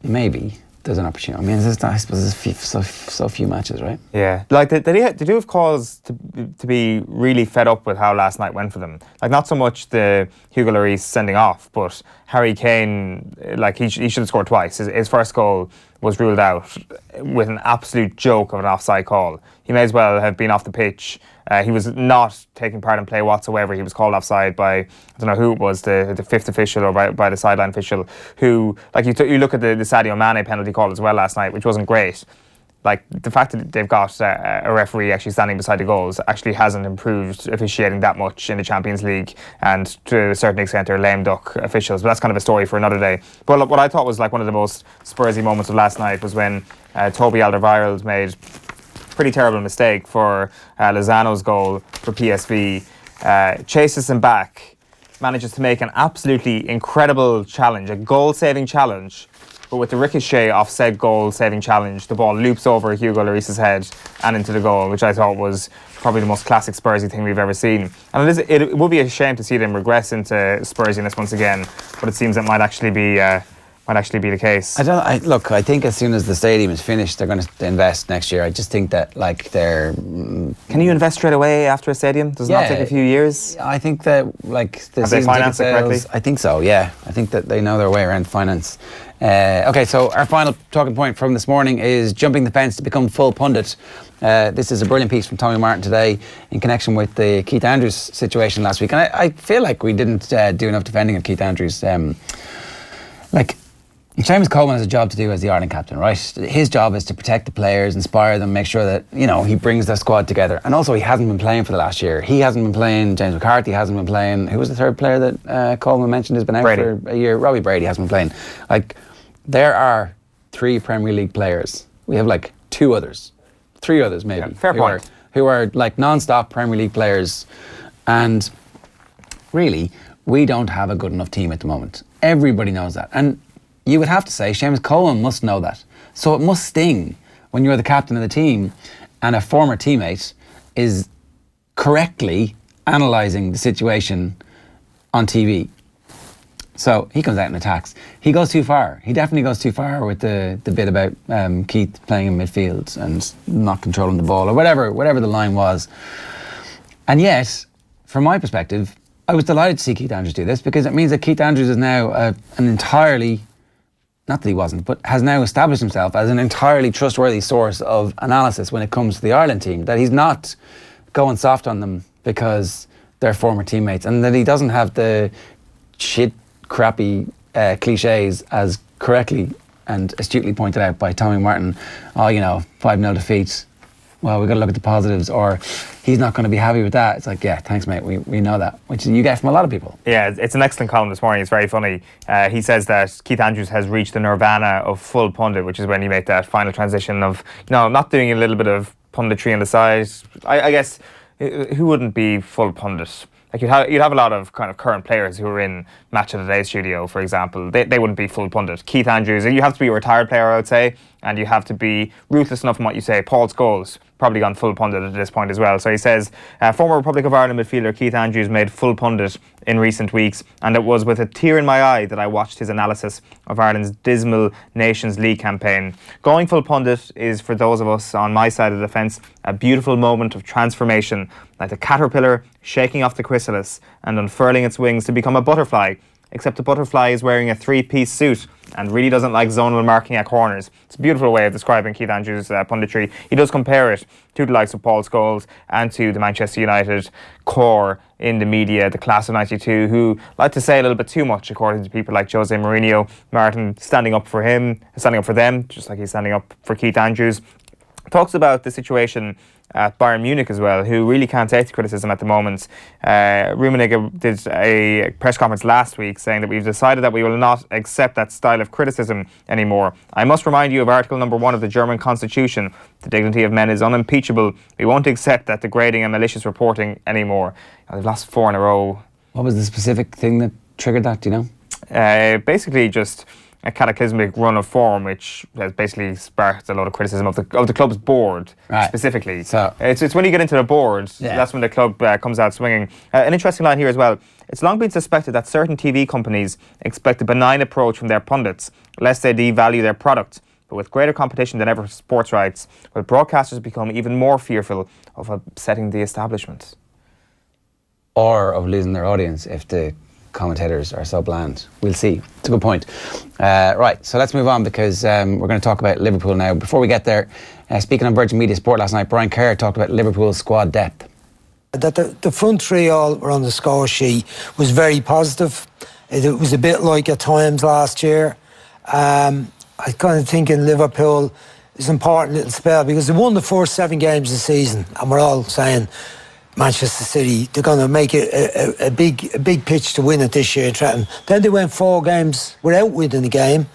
maybe there's an opportunity. I mean, I suppose there's so few matches, right? Yeah. Like, they do have cause to be really fed up with how last night went for them. Like, not so much the Hugo Lloris sending off, but Harry Kane, like, he should have scored twice. His first goal was ruled out with an absolute joke of an offside call. He may as well have been off the pitch. He was not taking part in play whatsoever. He was called offside by, I don't know who it was, the fifth official or by the sideline official, who, like, you look at the Sadio Mane penalty call as well last night, which wasn't great. Like, the fact that they've got a referee actually standing beside the goals actually hasn't improved officiating that much in the Champions League, and to a certain extent they're lame duck officials, but that's kind of a story for another day. But what I thought was like one of the most Spursy moments of last night was when Toby Alderweireld made a pretty terrible mistake for Lozano's goal for PSV, chases him back, manages to make an absolutely incredible challenge, a goal-saving challenge, but with the ricochet off said goal-saving challenge, the ball loops over Hugo Lloris's head and into the goal, which I thought was probably the most classic Spursy thing we've ever seen. And it would be a shame to see them regress into Spursiness once again, but it seems it might actually be the case. I think as soon as the stadium is finished, they're going to invest next year. I just think that they're. Can you invest straight away after a stadium? Does it not take a few years? I think that the have they financed it correctly? I think so. Yeah, I think that they know their way around finance. Okay, so our final talking point from this morning is jumping the fence to become full pundit. This is a brilliant piece from Tommy Martin today in connection with the Keith Andrews situation last week, and I feel like we didn't do enough defending of Keith Andrews. Seamus Coleman has a job to do as the Ireland captain, right? His job is to protect the players, inspire them, make sure that, he brings their squad together. And also, he hasn't been playing for the last year. He hasn't been playing, James McCarthy hasn't been playing. Who was the third player that Coleman mentioned has been out for a year? Robbie Brady hasn't been playing. There are 3 Premier League players. We have 3 others maybe. Yeah, fair point. Who are non-stop Premier League players. And really, we don't have a good enough team at the moment. Everybody knows that. And you would have to say Seamus Coleman must know that. So it must sting when you're the captain of the team and a former teammate is correctly analysing the situation on TV. So he comes out and attacks. He goes too far. He definitely goes too far with the bit about Keith playing in midfield and not controlling the ball or whatever the line was. And yet, from my perspective, I was delighted to see Keith Andrews do this because it means that Keith Andrews is now an entirely, not that he wasn't, but has now established himself as an entirely trustworthy source of analysis when it comes to the Ireland team. That he's not going soft on them because they're former teammates, and that he doesn't have the crappy cliches as correctly and astutely pointed out by Tommy Martin. 5-0 defeat. Well, we've got to look at the positives, or he's not going to be happy with that. It's yeah, thanks, mate. We know that, which you get from a lot of people. Yeah, it's an excellent column this morning. It's very funny. He says that Keith Andrews has reached the nirvana of full pundit, which is when you make that final transition of, not doing a little bit of punditry on the side. I guess, who wouldn't be full pundit? You'd have a lot of kind of current players who are in Match of the Day studio, for example. They wouldn't be full pundit. Keith Andrews, you have to be a retired player, I would say, and you have to be ruthless enough in what you say. Paul Scholes probably gone full pundit at this point as well. So he says, former Republic of Ireland midfielder Keith Andrews made full pundit in recent weeks, and it was with a tear in my eye that I watched his analysis of Ireland's dismal Nations League campaign. Going full pundit is, for those of us on my side of the fence, a beautiful moment of transformation, like the caterpillar shaking off the chrysalis and unfurling its wings to become a butterfly, except the butterfly is wearing a 3-piece suit and really doesn't like zonal marking at corners. It's a beautiful way of describing Keith Andrews' punditry. He does compare it to the likes of Paul Scholes and to the Manchester United core in the media, the class of 92, who like to say a little bit too much, according to people like Jose Mourinho. Martin standing up for them, just like he's standing up for Keith Andrews. Talks about the situation at Bayern Munich as well, who really can't take the criticism at the moment. Rummenigge did a press conference last week saying that we've decided that we will not accept that style of criticism anymore. I must remind you of Article number 1 of the German Constitution. The dignity of men is unimpeachable. We won't accept that degrading and malicious reporting anymore. They've lost 4 in a row. What was the specific thing that triggered that, do you know? Basically just a cataclysmic run of form, which has basically sparked a lot of criticism of the club's board, specifically. So it's when you get into the board, that's when the club comes out swinging. An interesting line here as well. It's long been suspected that certain TV companies expect a benign approach from their pundits, lest they devalue their product. But with greater competition than ever for sports rights, will broadcasters become even more fearful of upsetting the establishment? Or of losing their audience if the commentators are so bland. We'll see. It's a good point. Right, so let's move on because we're going to talk about Liverpool now. Before we get there, speaking on Virgin Media Sport last night, Brian Kerr talked about Liverpool's squad depth. That the front three all were on the score sheet was very positive. It was a bit like at times last year. I kind of think in Liverpool is an important little spell because they won the first 7 games of the season, and we're all saying Manchester City, they're going to make it a big pitch to win it this year, Trenton. Then they went 4 games without winning the game.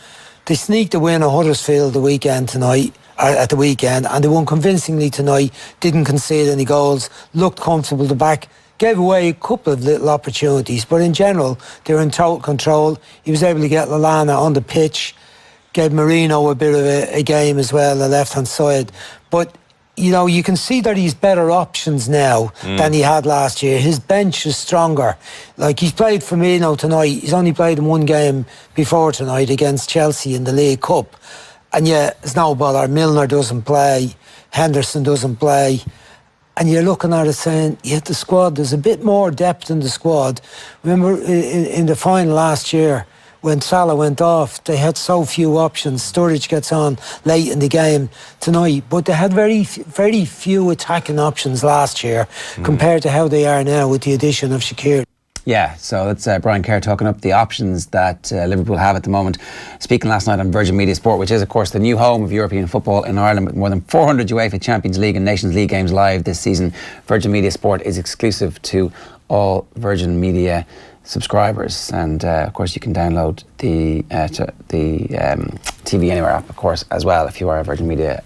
They sneaked a win at Huddersfield at the weekend, and they won convincingly tonight, didn't concede any goals, looked comfortable to back, gave away a couple of little opportunities, but in general, they were in total control. He was able to get Lallana on the pitch. gave Marino a bit of a game as well, the left-hand side. But, you know, you can see that he's better options now than he had last year. His bench is stronger. Like, he's played Firmino tonight. He's only played in one game before tonight against Chelsea in the League Cup. And yeah, it's no bother. Milner doesn't play. Henderson doesn't play. And you're looking at it saying, yeah, the squad, there's a bit more depth in the squad. Remember in the final last year, when Salah went off, they had so few options. Sturridge gets on late in the game tonight, but they had very few attacking options last year compared to how they are now with the addition of Shaqiri. Yeah, so that's Brian Kerr talking up the options that Liverpool have at the moment. Speaking last night on Virgin Media Sport, which is, of course, the new home of European football in Ireland, with more than 400 UEFA Champions League and Nations League games live this season. Virgin Media Sport is exclusive to all Virgin Media subscribers, and of course you can download the TV Anywhere app, of course, as well, if you are a Virgin Media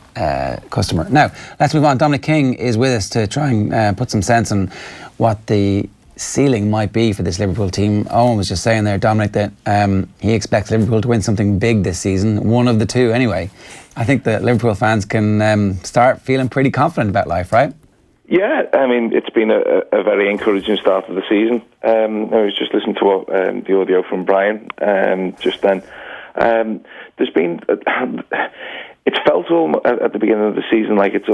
customer. Now, let's move on. Dominic King is with us to try and put some sense on what the ceiling might be for this Liverpool team. Owen was just saying there, Dominic, that he expects Liverpool to win something big this season, one of the two anyway. I think that Liverpool fans can start feeling pretty confident about life, right? Yeah, I mean, it's been a very encouraging start of the season. I was just listening to the audio from Brian just then. There's been... it's felt all at the beginning of the season like it's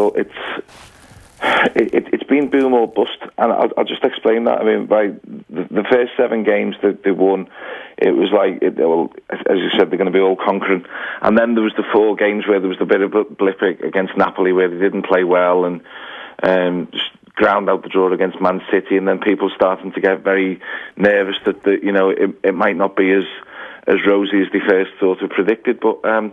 been boom or bust, and I'll just explain that. I mean, by the first 7 games that they won, it was like, as you said, they're going to be all conquering. And then there was the 4 games where there was a bit of a blip against Napoli where they didn't play well and just ground out the draw against Man City, and then people starting to get very nervous that it might not be as rosy as they first sort of predicted. But I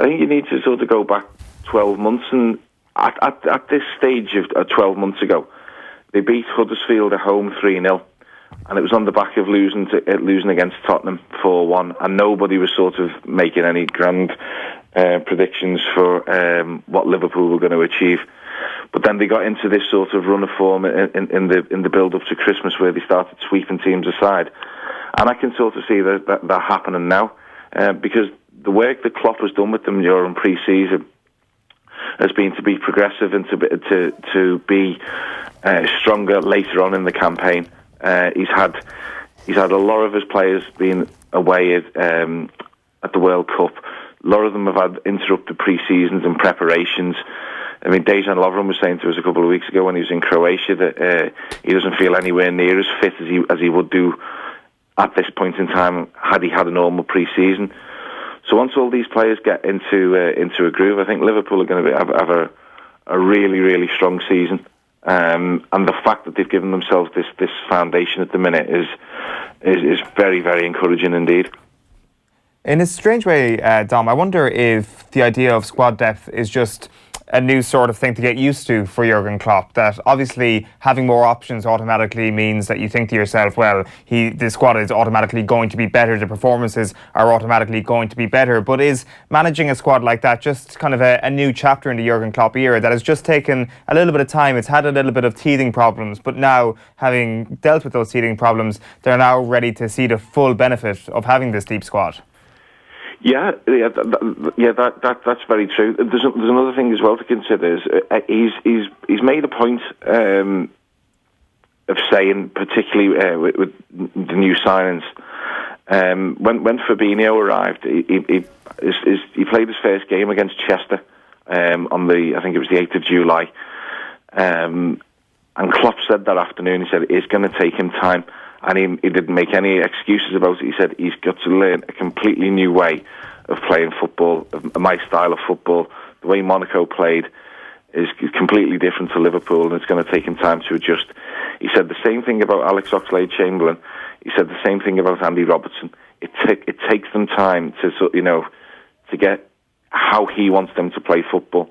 think you need to sort of go back 12 months, and at this stage of 12 months ago, they beat Huddersfield at home 3-0, and it was on the back of losing against Tottenham 4-1, and nobody was sort of making any grand predictions for what Liverpool were going to achieve. But then they got into this sort of run of form in the build-up to Christmas, where they started sweeping teams aside. And I can sort of see that happening now, because the work that Klopp has done with them during pre-season has been to be progressive and to be stronger later on in the campaign. He's had a lot of his players being away at the World Cup. A lot of them have had interrupted pre-seasons and preparations. I mean, Dejan Lovren was saying to us a couple of weeks ago when he was in Croatia that he doesn't feel anywhere near as fit as he would do at this point in time had he had a normal pre-season. So once all these players get into a groove, I think Liverpool are going to have a really, really strong season. And the fact that they've given themselves this foundation at the minute is very, very encouraging indeed. In a strange way, Dom, I wonder if the idea of squad depth is just a new sort of thing to get used to for Jurgen Klopp, that obviously having more options automatically means that you think to yourself, well, the squad is automatically going to be better, the performances are automatically going to be better. But is managing a squad like that just kind of a new chapter in the Jurgen Klopp era that has just taken a little bit of time? It's had a little bit of teething problems, but now, having dealt with those teething problems, they're now ready to see the full benefit of having this deep squad. Yeah, that's very true. There's another thing as well to consider. Is he's made a point of saying, particularly with the new signings, when Fabinho arrived, he played his first game against Chester on I think it was the 8th of July, and Klopp said that afternoon, he said it's going to take him time. And he didn't make any excuses about it. He said he's got to learn a completely new way of playing football, my style of football. The way Monaco played is completely different to Liverpool, and it's going to take him time to adjust. He said the same thing about Alex Oxlade-Chamberlain. He said the same thing about Andy Robertson. It takes them time to get how he wants them to play football.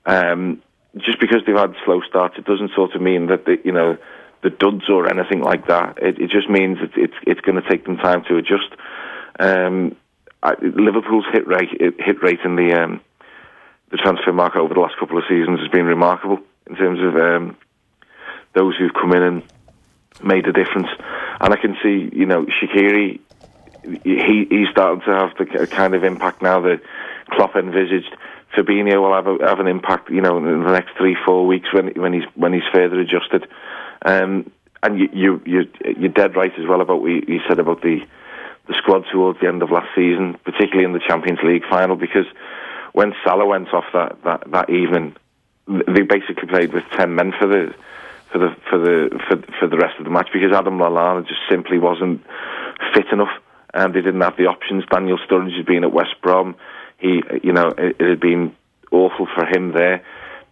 Just because they've had slow starts, it doesn't sort of mean that the duds or anything like that. It just means it's going to take them time to adjust. Liverpool's hit rate in the transfer market over the last couple of seasons has been remarkable in terms of those who've come in and made a difference. And I can see, Shaqiri he's starting to have the kind of impact now that Klopp envisaged. Fabinho will have an impact, in the next 3-4 weeks when he's further adjusted. And you're dead right as well about what you said about the squad towards the end of last season, particularly in the Champions League final, because when Salah went off that evening, they basically played with 10 men for the rest of the match, because Adam Lallana just simply wasn't fit enough, and they didn't have the options. Daniel Sturridge has been at West Brom. It had been awful for him there,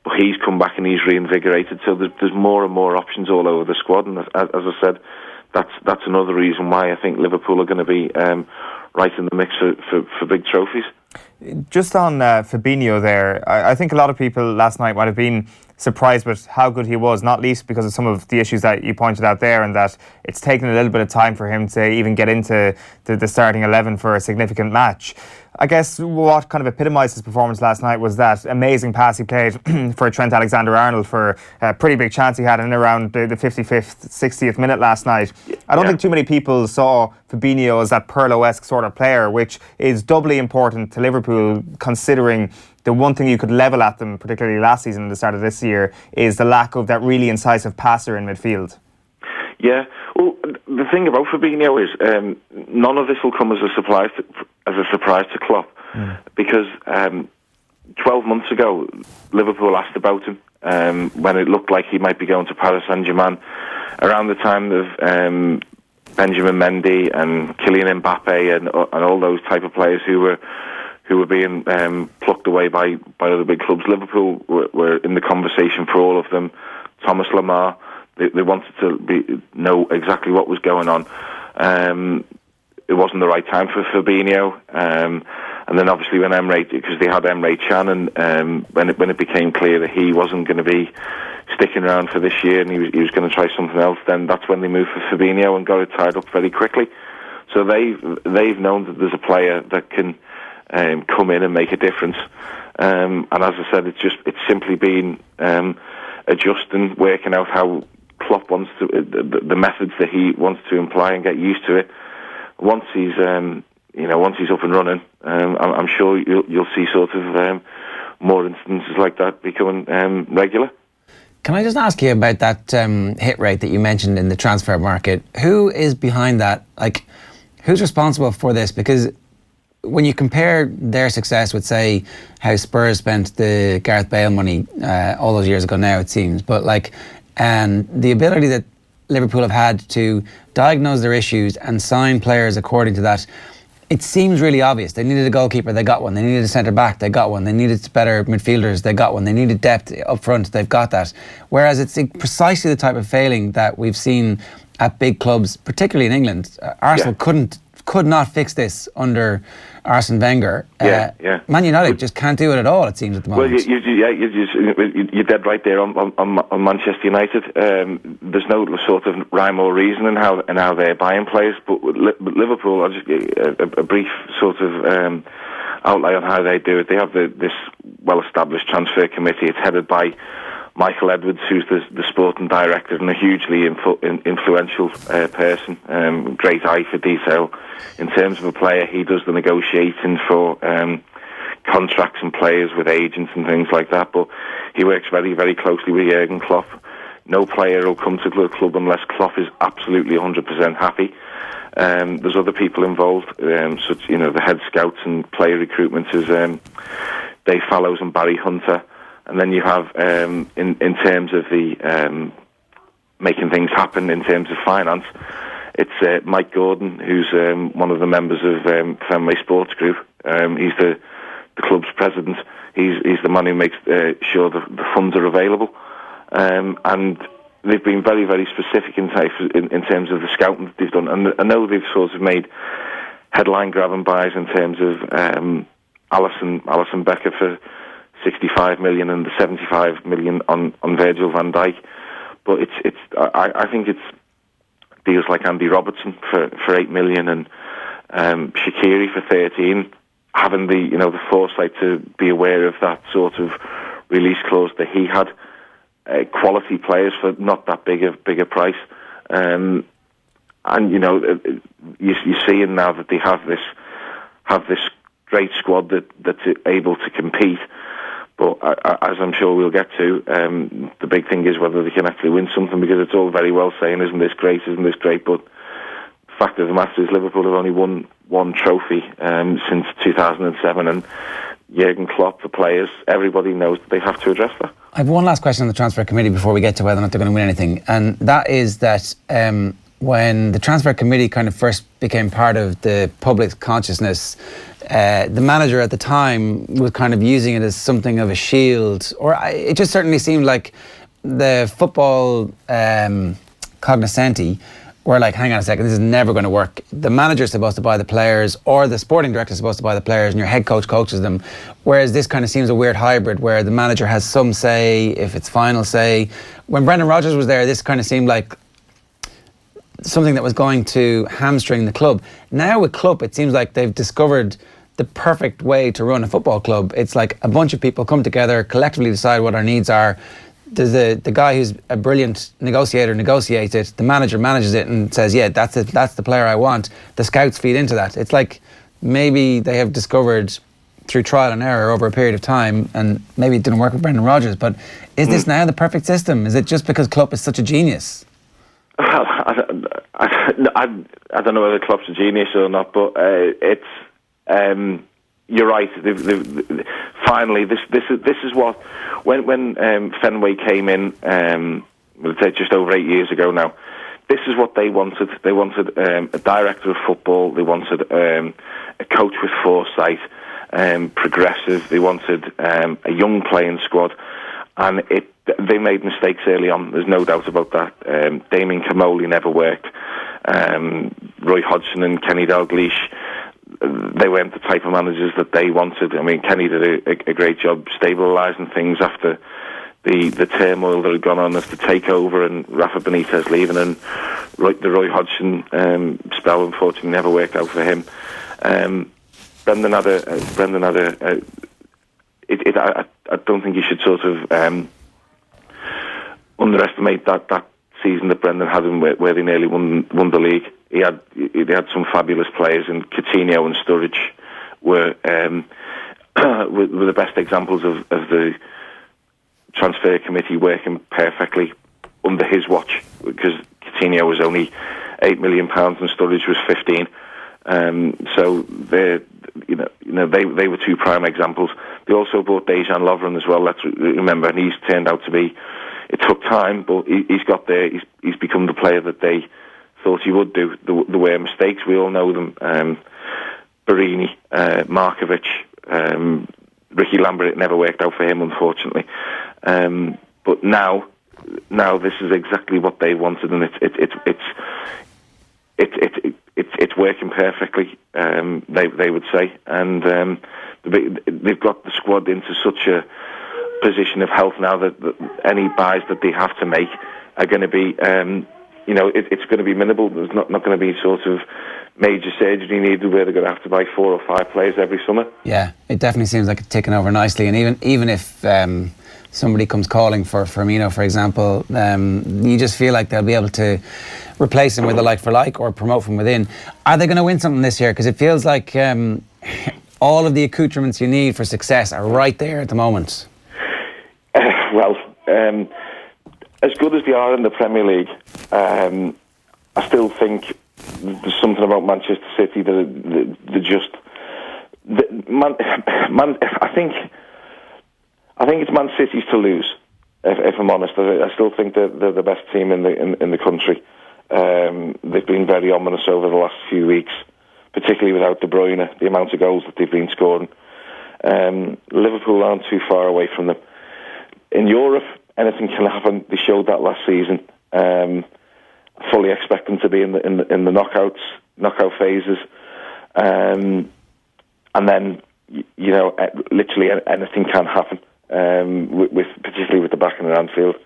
but he's come back and he's reinvigorated. So there's more and more options all over the squad, and as I said, that's another reason why I think Liverpool are going to be right in the mix for big trophies. Just on Fabinho there, I think a lot of people last night might have been surprised with how good he was, not least because of some of the issues that you pointed out there, and that it's taken a little bit of time for him to even get into the starting 11 for a significant match. I guess what kind of epitomised his performance last night was that amazing pass he played for Trent Alexander-Arnold for a pretty big chance he had in around the 55th, 60th minute last night. I don't think too many people saw Fabinho as that Pirlo-esque sort of player, which is doubly important to Liverpool, considering the one thing you could level at them, particularly last season and the start of this year, is the lack of that really incisive passer in midfield. Yeah, well, the thing about Fabinho is none of this will come as a surprise to Klopp, because 12 months ago Liverpool asked about him when it looked like he might be going to Paris Saint-Germain, around the time of Benjamin Mendy and Kylian Mbappe and all those type of players who were being plucked away by other big clubs. Liverpool were in the conversation for all of them. Thomas Lemar. They wanted to know exactly what was going on. It wasn't the right time for Fabinho. And then obviously when because they had Emre Can, and when it became clear that he wasn't going to be sticking around for this year and he was going to try something else, then that's when they moved for Fabinho and got it tied up very quickly. So they've known that there's a player that can come in and make a difference. And as I said, it's simply been adjusting, working out how Klopp wants to the methods that he wants to imply and get used to it. Once he's up and running, I'm sure you'll see sort of more instances like that becoming regular. Can I just ask you about that hit rate that you mentioned in the transfer market? Who is behind that? Like, who's responsible for this? Because when you compare their success with, say, how Spurs spent the Gareth Bale money all those years ago now, it seems, but and the ability that Liverpool have had to diagnose their issues and sign players according to that, it seems really obvious. They needed a goalkeeper, they got one. They needed a centre-back, they got one. They needed better midfielders, they got one. They needed depth up front, they've got that. Whereas it's precisely the type of failing that we've seen at big clubs, particularly in England. Arsenal could not fix this under Arsene Wenger. Man United just can't do it at all, it seems, at the moment. Well, you're dead right there on Manchester United. There's no sort of rhyme or reason in how they're buying players, but Liverpool, I'll just a brief sort of outlay on how they do it. They have this well-established transfer committee. It's headed by Michael Edwards, who's the sporting director and a hugely influential person, great eye for detail. In terms of a player, he does the negotiating for contracts and players with agents and things like that, but he works very, very closely with Jurgen Klopp. No player will come to the club unless Klopp is absolutely 100% happy. There's other people involved, such the head scouts and player recruitment is Dave Fallows and Barry Hunter. And then you have, in terms of the making things happen in terms of finance, it's Mike Gordon, who's one of the members of Fenway Sports Group. He's the club's president. He's the man who makes sure the funds are available. And they've been very, very specific in terms of the scouting that they've done. And I know they've sort of made headline-grabbing buys in terms of Alisson Becker for 65 million and the 75 million on Virgil van Dijk, but I think it's deals like Andy Robertson for 8 million and Shaqiri for 13, having the foresight to be aware of that sort of release clause that he had, quality players for not that big a price. And you're seeing now that they have this great squad that's able to compete. But as I'm sure we'll get to, the big thing is whether they can actually win something, because it's all very well saying, isn't this great, but the fact of the matter is Liverpool have only won one trophy since 2007, and Jurgen Klopp, the players, everybody knows that they have to address that. I have one last question on the transfer committee before we get to whether or not they're going to win anything, and that is that when the transfer committee kind of first became part of the public consciousness, the manager at the time was kind of using it as something of a shield, it just certainly seemed like the football cognoscenti were like, hang on a second, this is never going to work. The manager's supposed to buy the players, or the sporting director's supposed to buy the players, and your head coach coaches them. Whereas this kind of seems a weird hybrid where the manager has some say, if it's final say. When Brendan Rodgers was there, this kind of seemed like something that was going to hamstring the club. Now with Klopp, it seems like they've discovered the perfect way to run a football club. It's like a bunch of people come together, collectively decide what our needs are. There's the guy who's a brilliant negotiator negotiates it. The manager manages it and says, yeah, that's it. That's the player I want. The scouts feed into that. It's like maybe they have discovered through trial and error over a period of time, and maybe it didn't work with Brendan Rodgers, but is this now the perfect system? Is it just because Klopp is such a genius? Well, I don't know whether Klopp's a genius or not, but you're right. Finally, this is what when Fenway came in, just over 8 years ago now. This is what they wanted. They wanted a director of football. They wanted a coach with foresight, progressive. They wanted a young playing squad, and they made mistakes early on. There's no doubt about that. Damien Comolli never worked. Roy Hodgson and Kenny Dalglish, they weren't the type of managers that they wanted. I mean, Kenny did a great job stabilising things after the turmoil that had gone on as the takeover and Rafa Benitez leaving, and the Roy Hodgson spell unfortunately never worked out for him. Brendan had a I don't think you should sort of underestimate that season that Brendan had where they nearly won the league. He had some fabulous players, and Coutinho and Sturridge were the best examples of the transfer committee working perfectly under his watch, because Coutinho was only £8 million and Sturridge was 15. So they were two prime examples. They also bought Dejan Lovren as well. Let's remember, and he's turned out to be. It took time, but he's got there. He's become the player that they thought he would do. There were mistakes. We all know them. Barini, Markovic, Ricky Lambert. It never worked out for him, unfortunately. But now this is exactly what they wanted, and it's working perfectly. They would say, and they've got the squad into such a position of health now that any buys that they have to make are going to be, it's going to be minimal. There's not going to be sort of major surgery needed where they're going to have to buy 4 or 5 players every summer. Yeah, it definitely seems like it's taken over nicely, and even if somebody comes calling for Firmino, for example, you just feel like they'll be able to replace him with a like for like or promote from within. Are they going to win something this year? Because it feels like all of the accoutrements you need for success are right there at the moment. As good as they are in the Premier League, I still think there's something about Manchester City that they're just. I think it's Man City's to lose. If I'm honest, I still think they're the best team in the country. They've been very ominous over the last few weeks, particularly without De Bruyne. The amount of goals that they've been scoring. Liverpool aren't too far away from them. In Europe, anything can happen. They showed that last season. Fully expect them to be in the knockout phases, and then literally anything can happen. Particularly with the backing at Anfield,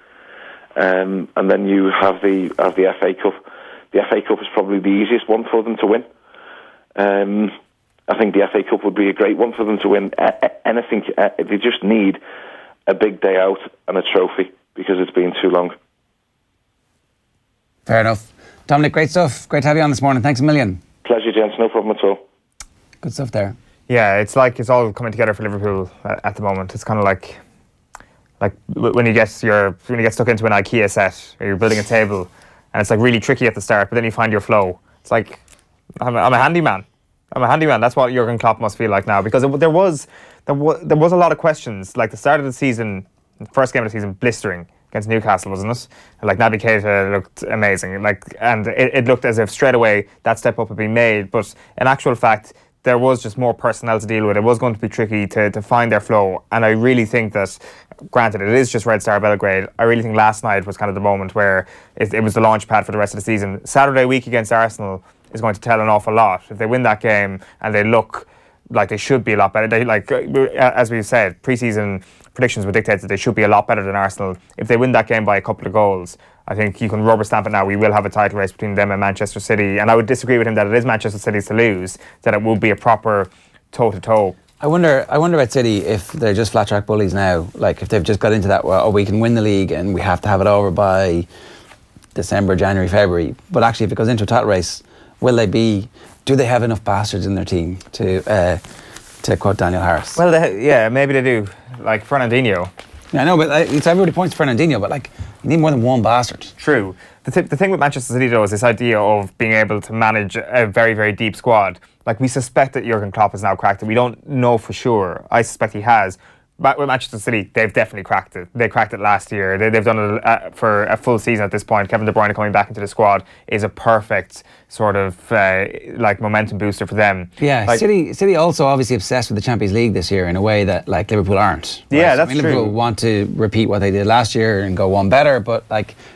and then you have the FA Cup. The FA Cup is probably the easiest one for them to win. I think the FA Cup would be a great one for them to win. Anything, they just need a big day out and a trophy because it's been too long. Fair enough. Dominic, great stuff. Great to have you on this morning. Thanks a million. Pleasure, gents. No problem at all. Good stuff there. Yeah, it's like it's all coming together for Liverpool at the moment. It's kind of like when you get stuck into an IKEA set, or you're building a table, and it's like really tricky at the start, but then you find your flow. It's like I'm a handyman. I'm a handyman. That's what Jurgen Klopp must feel like now, because there was a lot of questions. Like the start of the season, first game of the season, blistering against Newcastle, wasn't it? Like Naby Keita looked amazing. And it looked as if straight away that step up had been made. But in actual fact, there was just more personnel to deal with. It was going to be tricky to find their flow. And I really think that, granted, it is just Red Star Belgrade, I really think last night was kind of the moment where it was the launch pad for the rest of the season. Saturday week against Arsenal is going to tell an awful lot. If they win that game and they look like they should be a lot better, as we've said, pre-season predictions would dictate that they should be a lot better than Arsenal. If they win that game by a couple of goals, I think you can rubber stamp it now. We will have a title race between them and Manchester City. And I would disagree with him that it is Manchester City's to lose, that it will be a proper toe-to-toe. I wonder about City if they're just flat track bullies now. Like if they've just got into that, well, we can win the league and we have to have it over by December, January, February. But actually, if it goes into a title race, do they have enough bastards in their team to quote Daniel Harris? Well, maybe they do. Like Fernandinho. Yeah, I know, but everybody points to Fernandinho, but you need more than one bastard. True. The thing with Manchester City, though, is this idea of being able to manage a very, very deep squad. Like, we suspect that Jurgen Klopp has now cracked it. We don't know for sure. I suspect he has. But with Manchester City, they've definitely cracked it. They cracked it last year. They've done it for a full season at this point. Kevin De Bruyne coming back into the squad is a perfect sort of momentum booster for them. Yeah, City also obviously obsessed with the Champions League this year in a way that Liverpool aren't. Right? Yeah, that's true. Liverpool want to repeat what they did last year and go one better, but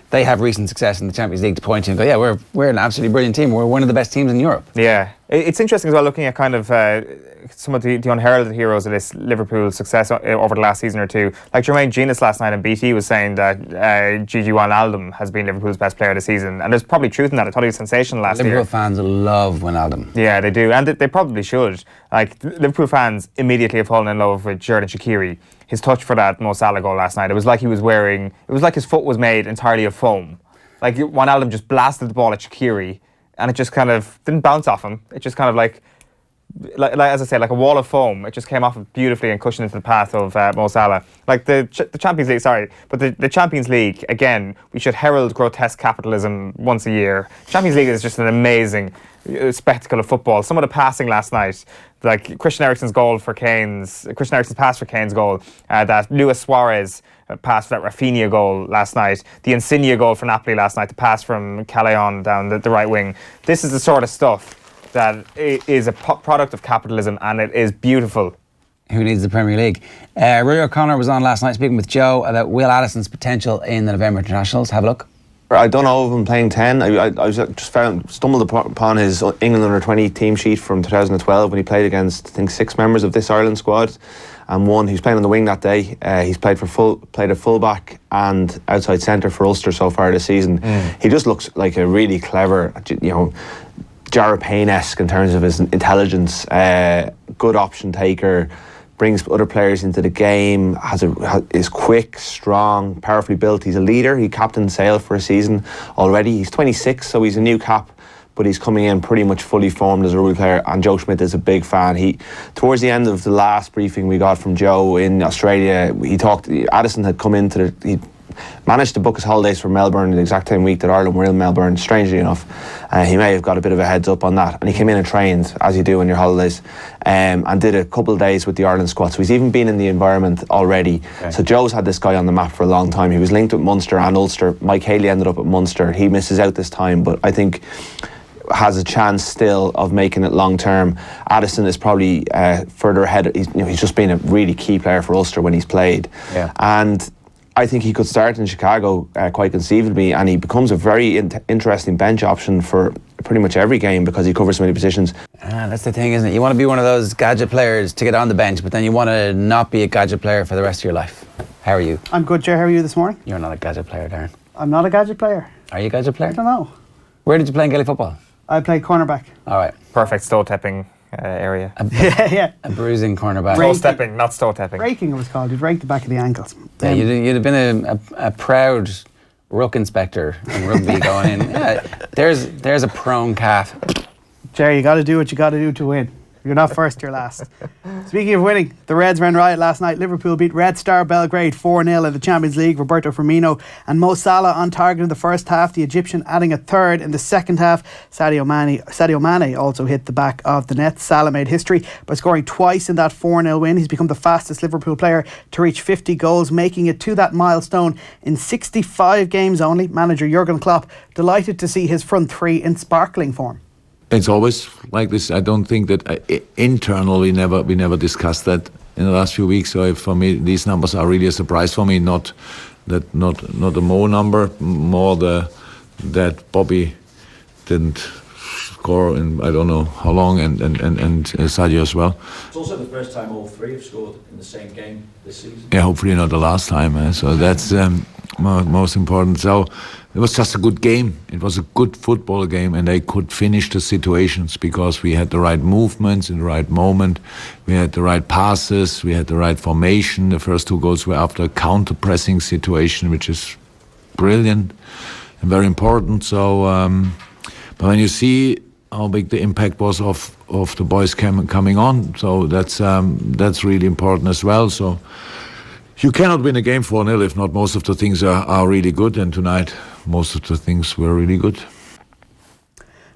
they have recent success in the Champions League to point to and go, yeah, we're an absolutely brilliant team. We're one of the best teams in Europe. Yeah. It's interesting as well looking at kind of some of the unheralded heroes of this Liverpool success over the last season or two. Like Jermaine Genius last night on BT was saying that Gigi Wijnaldum has been Liverpool's best player of the season. And there's probably truth in that. I thought he was sensational last year. Liverpool fans love Wijnaldum. Yeah, they do. And they probably should. Like, Liverpool fans immediately have fallen in love with Xherdan Shaqiri. His touch for that Mo Salah goal last night, it was like his foot was made entirely of foam. Like, Wijnaldum just blasted the ball at Shaqiri, and it just kind of didn't bounce off him. It just kind of like as I say, like a wall of foam. It just came off beautifully and cushioned into the path of Mo Salah. Like the Champions League, but the Champions League, again, we should herald grotesque capitalism once a year. Champions League is just an amazing spectacle of football. Some of the passing last night, like Christian Eriksen's pass for Kane's goal, that Luis Suarez pass for that Rafinha goal last night, the Insigne goal for Napoli last night, the pass from Callejon down the right wing. This is the sort of stuff that is a product of capitalism, and it is beautiful. Who needs the Premier League? Rory O'Connor was on last night speaking with Joe about Will Addison's potential in the November internationals. Have a look. I don't know of him playing 10. I stumbled upon his England under-20 team sheet from 2012 when he played against, I think, 6 members of this Ireland squad, and one who's playing on the wing that day. He's played at fullback and outside centre for Ulster so far this season. He just looks like a really clever, Jarrah Payne-esque in terms of his intelligence, good option taker, brings other players into the game, is quick, strong, powerfully built. He's a leader. He captained Sale for a season already. He's 26, so he's a new cap, but he's coming in pretty much fully formed as a rugby player, and Joe Schmidt is a big fan. Towards the end of the last briefing we got from Joe in Australia, Addison had come into he managed to book his holidays for Melbourne the exact same week that Ireland were in Melbourne, strangely enough. He may have got a bit of a heads up on that, and he came in and trained, as you do on your holidays, and did a couple of days with the Ireland squad, so he's even been in the environment already. Okay. So Joe's had this guy on the map for a long time. He was linked with Munster and Ulster. Mike Haley ended up at Munster. He misses out this time, but I think has a chance still of making it long term. Addison is probably further ahead. He's just been a really key player for Ulster when he's played. Yeah. And I think he could start in Chicago quite conceivably, and he becomes a very interesting bench option for pretty much every game because he covers so many positions. That's the thing, isn't it? You want to be one of those gadget players to get on the bench, but then you want to not be a gadget player for the rest of your life. How are you? I'm good, Joe. How are you this morning? You're not a gadget player, Darren. I'm not a gadget player. Are you a gadget player? I don't know. Where did you play in Gaelic football? I played cornerback. All right. Perfect toe-tapping area. A bruising cornerback. Toe-stepping, not toe-tapping. Breaking it was called. You'd rake the back of the ankles. Yeah, you'd have been a proud ruck inspector in rugby going in. Yeah, there's a prone calf. Jerry, you got to do what you got to do to win. You're not first, you're last. Speaking of winning, the Reds ran riot last night. Liverpool beat Red Star Belgrade 4-0 in the Champions League. Roberto Firmino and Mo Salah on target in the first half. The Egyptian adding a third in the second half. Sadio Mane also hit the back of the net. Salah made history by scoring twice in that 4-0 win. He's become the fastest Liverpool player to reach 50 goals, making it to that milestone in 65 games only. Manager Jurgen Klopp delighted to see his front three in sparkling form. It's always like this. I don't think that internally we never discussed that in the last few weeks. So for me, these numbers are really a surprise for me. Not the Mo number, more that Bobby didn't score in I don't know how long, and Sadio as well. It's also the first time all three have scored in the same game this season. Yeah, hopefully not the last time. So that's most important. So it was just a good game. It was a good football game, and they could finish the situations because we had the right movements in the right moment. We had the right passes. We had the right formation. The first two goals were after a counter-pressing situation, which is brilliant and very important. So, but when you see how big the impact was of the boys coming on, so that's really important as well. So you cannot win a game 4-0 if not most of the things are really good, and tonight most of the things were really good.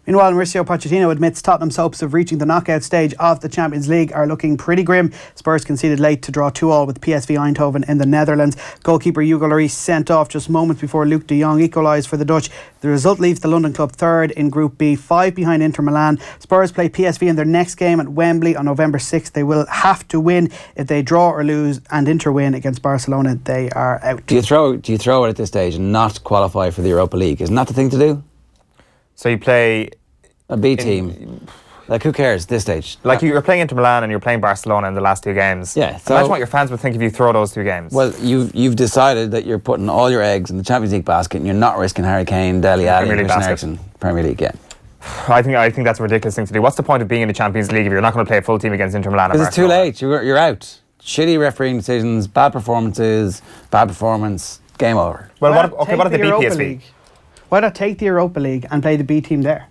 Meanwhile, Mauricio Pochettino admits Tottenham's hopes of reaching the knockout stage of the Champions League are looking pretty grim. Spurs conceded late to draw 2-2 with PSV Eindhoven in the Netherlands. Goalkeeper Hugo Lloris sent off just moments before Luc de Jong equalised for the Dutch. The result leaves the London club third in Group B, 5 behind Inter Milan. Spurs play PSV in their next game at Wembley on November 6th. They will have to win. If they draw or lose and Inter win against Barcelona, they are out. Do you throw it at this stage and not qualify for the Europa League? Isn't that the thing to do? So you play a B team. Like, who cares at this stage? Like, you're playing Inter Milan and you're playing Barcelona in the last two games. Yeah. So, imagine what your fans would think if you throw those two games. Well, you've decided that you're putting all your eggs in the Champions League basket and you're not risking Harry Kane, Dele Alli, and Christian Eriksen. Premier League, yeah. I think that's a ridiculous thing to do. What's the point of being in the Champions League if you're not going to play a full team against Inter Milan? Because it's too late. You're out. Shitty refereeing decisions, bad performance, game over. Well, what if they beat PSV? League? Why not take the Europa League and play the B team there?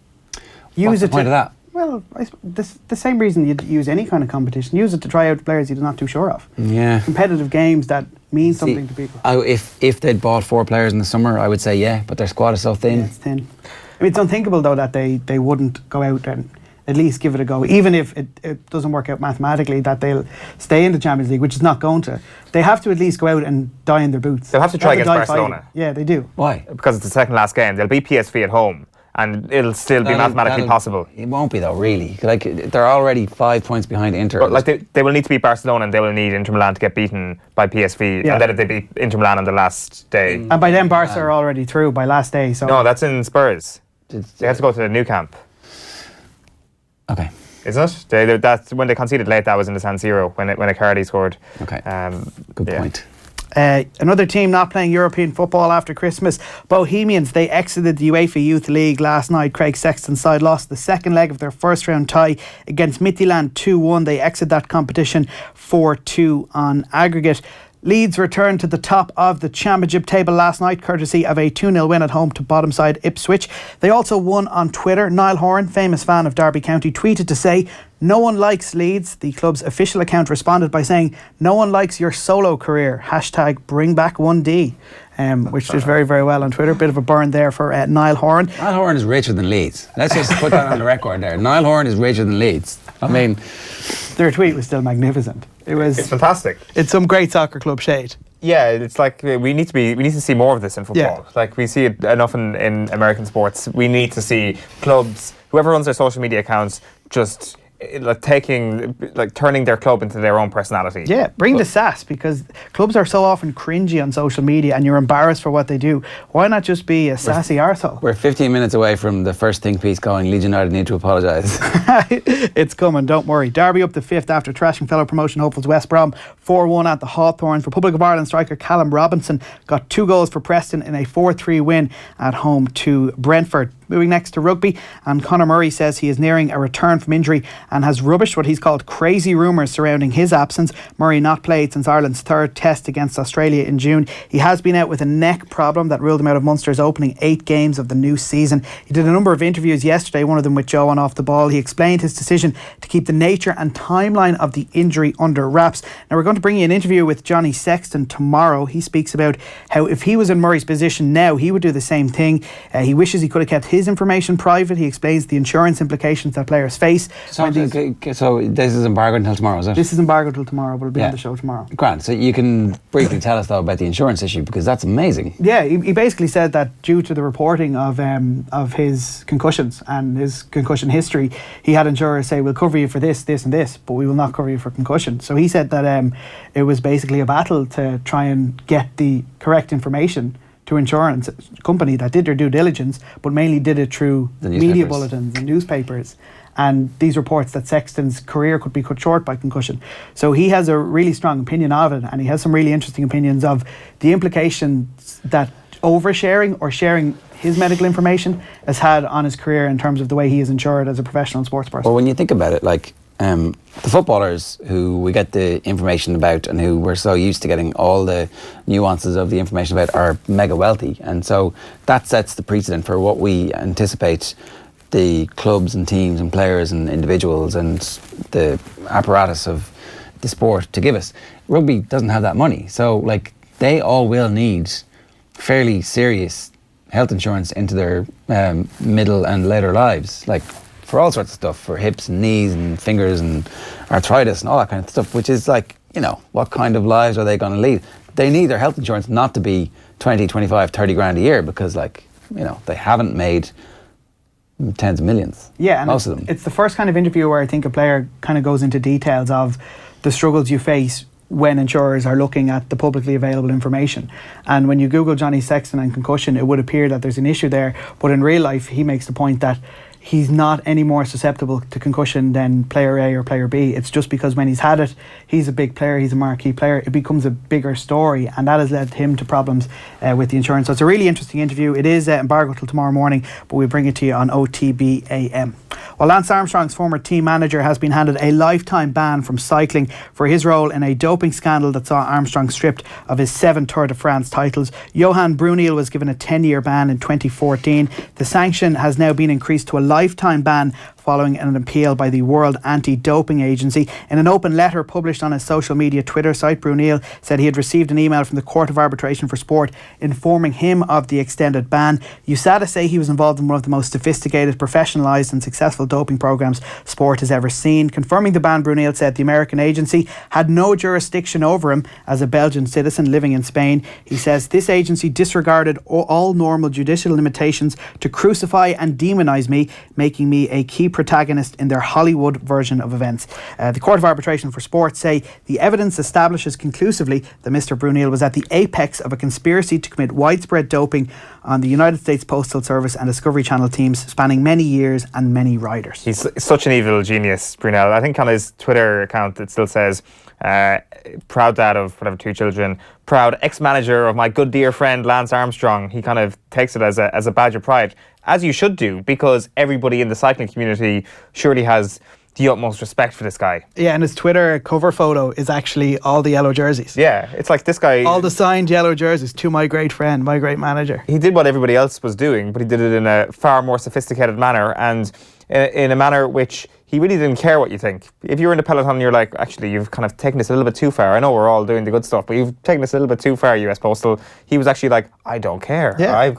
What's the point of that? Well, the same reason you'd use any kind of competition. Use it to try out players you're not too sure of. Yeah. Competitive games that mean something to people. If they'd bought 4 players in the summer, I would say yeah, but their squad is so thin. Yeah, it's thin. I mean, it's unthinkable, though, that they wouldn't go out and at least give it a go. Even if it doesn't work out mathematically, that they'll stay in the Champions League, which is not going to. They have to at least go out and die in their boots. They'll have to try against Barcelona. Fighting. Yeah, they do. Why? Because it's the second last game. They'll beat PSV at home, and it'll still be mathematically possible. It won't be, though, really. Like, they're already 5 points behind Inter. But like they will need to beat Barcelona, and they will need Inter Milan to get beaten by PSV. Yeah. And then if they beat Inter Milan on the last day. And by then, Barca are already through by last day. So no, that's in Spurs. They have to go to the new camp. Okay. Isn't it? That's when they conceded late. That was in the San Siro when Icardi scored. Okay. Good point. Another team not playing European football after Christmas. Bohemians, they exited the UEFA Youth League last night. Craig Sexton's side lost the second leg of their first round tie against Midtjylland 2-1. They exit that competition 4-2 on aggregate. Leeds returned to the top of the championship table last night, courtesy of a 2-0 win at home to bottom side Ipswich. They also won on Twitter. Niall Horan, famous fan of Derby County, tweeted to say, "No one likes Leeds." The club's official account responded by saying, "No one likes your solo career. #BringBack1D." Which did very, very well on Twitter. Bit of a burn there for Niall Horan. Niall Horan is richer than Leeds. Let's just put that on the record there. Niall Horan is richer than Leeds. I mean, their tweet was still magnificent. It's fantastic. It's some great soccer club shade. Yeah, it's like we need to see more of this in football. Yeah. Like, we see it enough in American sports. We need to see clubs, whoever runs their social media accounts, just turning their club into their own personality. Yeah, bring the sass, because clubs are so often cringy on social media and you're embarrassed for what they do. Why not just be a sassy arsehole? We're 15 minutes away from the first think piece going, Leeds United need to apologise. It's coming, don't worry. Derby up to 5th after trashing fellow promotion hopefuls West Brom 4-1 at the Hawthorns. Republic of Ireland striker Callum Robinson got 2 goals for Preston in a 4-3 win at home to Brentford. Moving next to rugby, and Conor Murray says he is nearing a return from injury and has rubbished what he's called crazy rumours surrounding his absence. Murray not played since Ireland's third test against Australia in June. He has been out with a neck problem that ruled him out of Munster's opening 8 games of the new season. He did a number of interviews yesterday, one of them with Joe on Off the Ball. He explained his decision to keep the nature and timeline of the injury under wraps. Now we're going to bring you an interview with Johnny Sexton tomorrow. He speaks about how if he was in Murray's position now, he would do the same thing. He wishes he could have kept his information private. He explains the insurance implications that players face. So this is embargoed until tomorrow, is it? This is embargoed until tomorrow, but it'll be on the show tomorrow. Grant, so you can briefly tell us though about the insurance issue, because that's amazing. Yeah, he basically said that due to the reporting of his concussions and his concussion history, he had insurers say, we'll cover you for this, this and this, but we will not cover you for concussion. So he said that it was basically a battle to try and get the correct information to insurance company that did their due diligence, but mainly did it through media bulletins and newspapers, and these reports that Sexton's career could be cut short by concussion. So he has a really strong opinion of it, and he has some really interesting opinions of the implications that oversharing or sharing his medical information has had on his career in terms of the way he is insured as a professional sports person. Well, when you think about it, like the footballers who we get the information about and who we're so used to getting all the nuances of the information about are mega wealthy, and so that sets the precedent for what we anticipate the clubs and teams and players and individuals and the apparatus of the sport to give us. Rugby doesn't have that money, so like they all will need fairly serious health insurance into their middle and later lives, like for all sorts of stuff, for hips and knees and fingers and arthritis and all that kind of stuff, which is like, you know, what kind of lives are they going to lead? They need their health insurance not to be 20, 25, 30 grand a year, because like, you know, they haven't made tens of millions. Yeah, and most of them. It's the first kind of interview where I think a player kind of goes into details of the struggles you face when insurers are looking at the publicly available information. And when you Google Johnny Sexton and concussion, it would appear that there's an issue there, but in real life he makes the point that he's not any more susceptible to concussion than player A or player B. It's just because when he's had it, he's a big player, he's a marquee player, it becomes a bigger story, and that has led him to problems with the insurance. So it's a really interesting interview. It is embargoed till tomorrow morning, but we'll bring it to you on OTB AM. Well, Lance Armstrong's former team manager has been handed a lifetime ban from cycling for his role in a doping scandal that saw Armstrong stripped of his 7 Tour de France titles. Johan Brunel was given a 10-year ban in 2014. The sanction has now been increased to a lifetime ban following an appeal by the World Anti-Doping Agency. In an open letter published on his social media Twitter site, Brunel said he had received an email from the Court of Arbitration for Sport informing him of the extended ban. USADA say he was involved in one of the most sophisticated, professionalised and successful doping programmes sport has ever seen. Confirming the ban, Brunel said the American agency had no jurisdiction over him as a Belgian citizen living in Spain. He says this agency disregarded all normal judicial limitations to crucify and demonise me, making me a key protagonist in their Hollywood version of events. The Court of Arbitration for Sport say the evidence establishes conclusively that Mr. Brunel was at the apex of a conspiracy to commit widespread doping on the United States Postal Service and Discovery Channel teams spanning many years and many riders. He's such an evil genius, Brunel. I think on his Twitter account it still says, proud dad of whatever 2 children, proud ex-manager of my good dear friend Lance Armstrong. He kind of takes it as a badge of pride, as you should do, because everybody in the cycling community surely has the utmost respect for this guy. Yeah, and his Twitter cover photo is actually all the yellow jerseys. Yeah, it's like this guy... all the signed yellow jerseys to my great friend, my great manager. He did what everybody else was doing, but he did it in a far more sophisticated manner, and in a manner which he really didn't care what you think. If you were in the peloton and you're like, actually, you've kind of taken this a little bit too far. I know we're all doing the good stuff, but you've taken this a little bit too far, US Postal. He was actually like, I don't care. Yeah. I've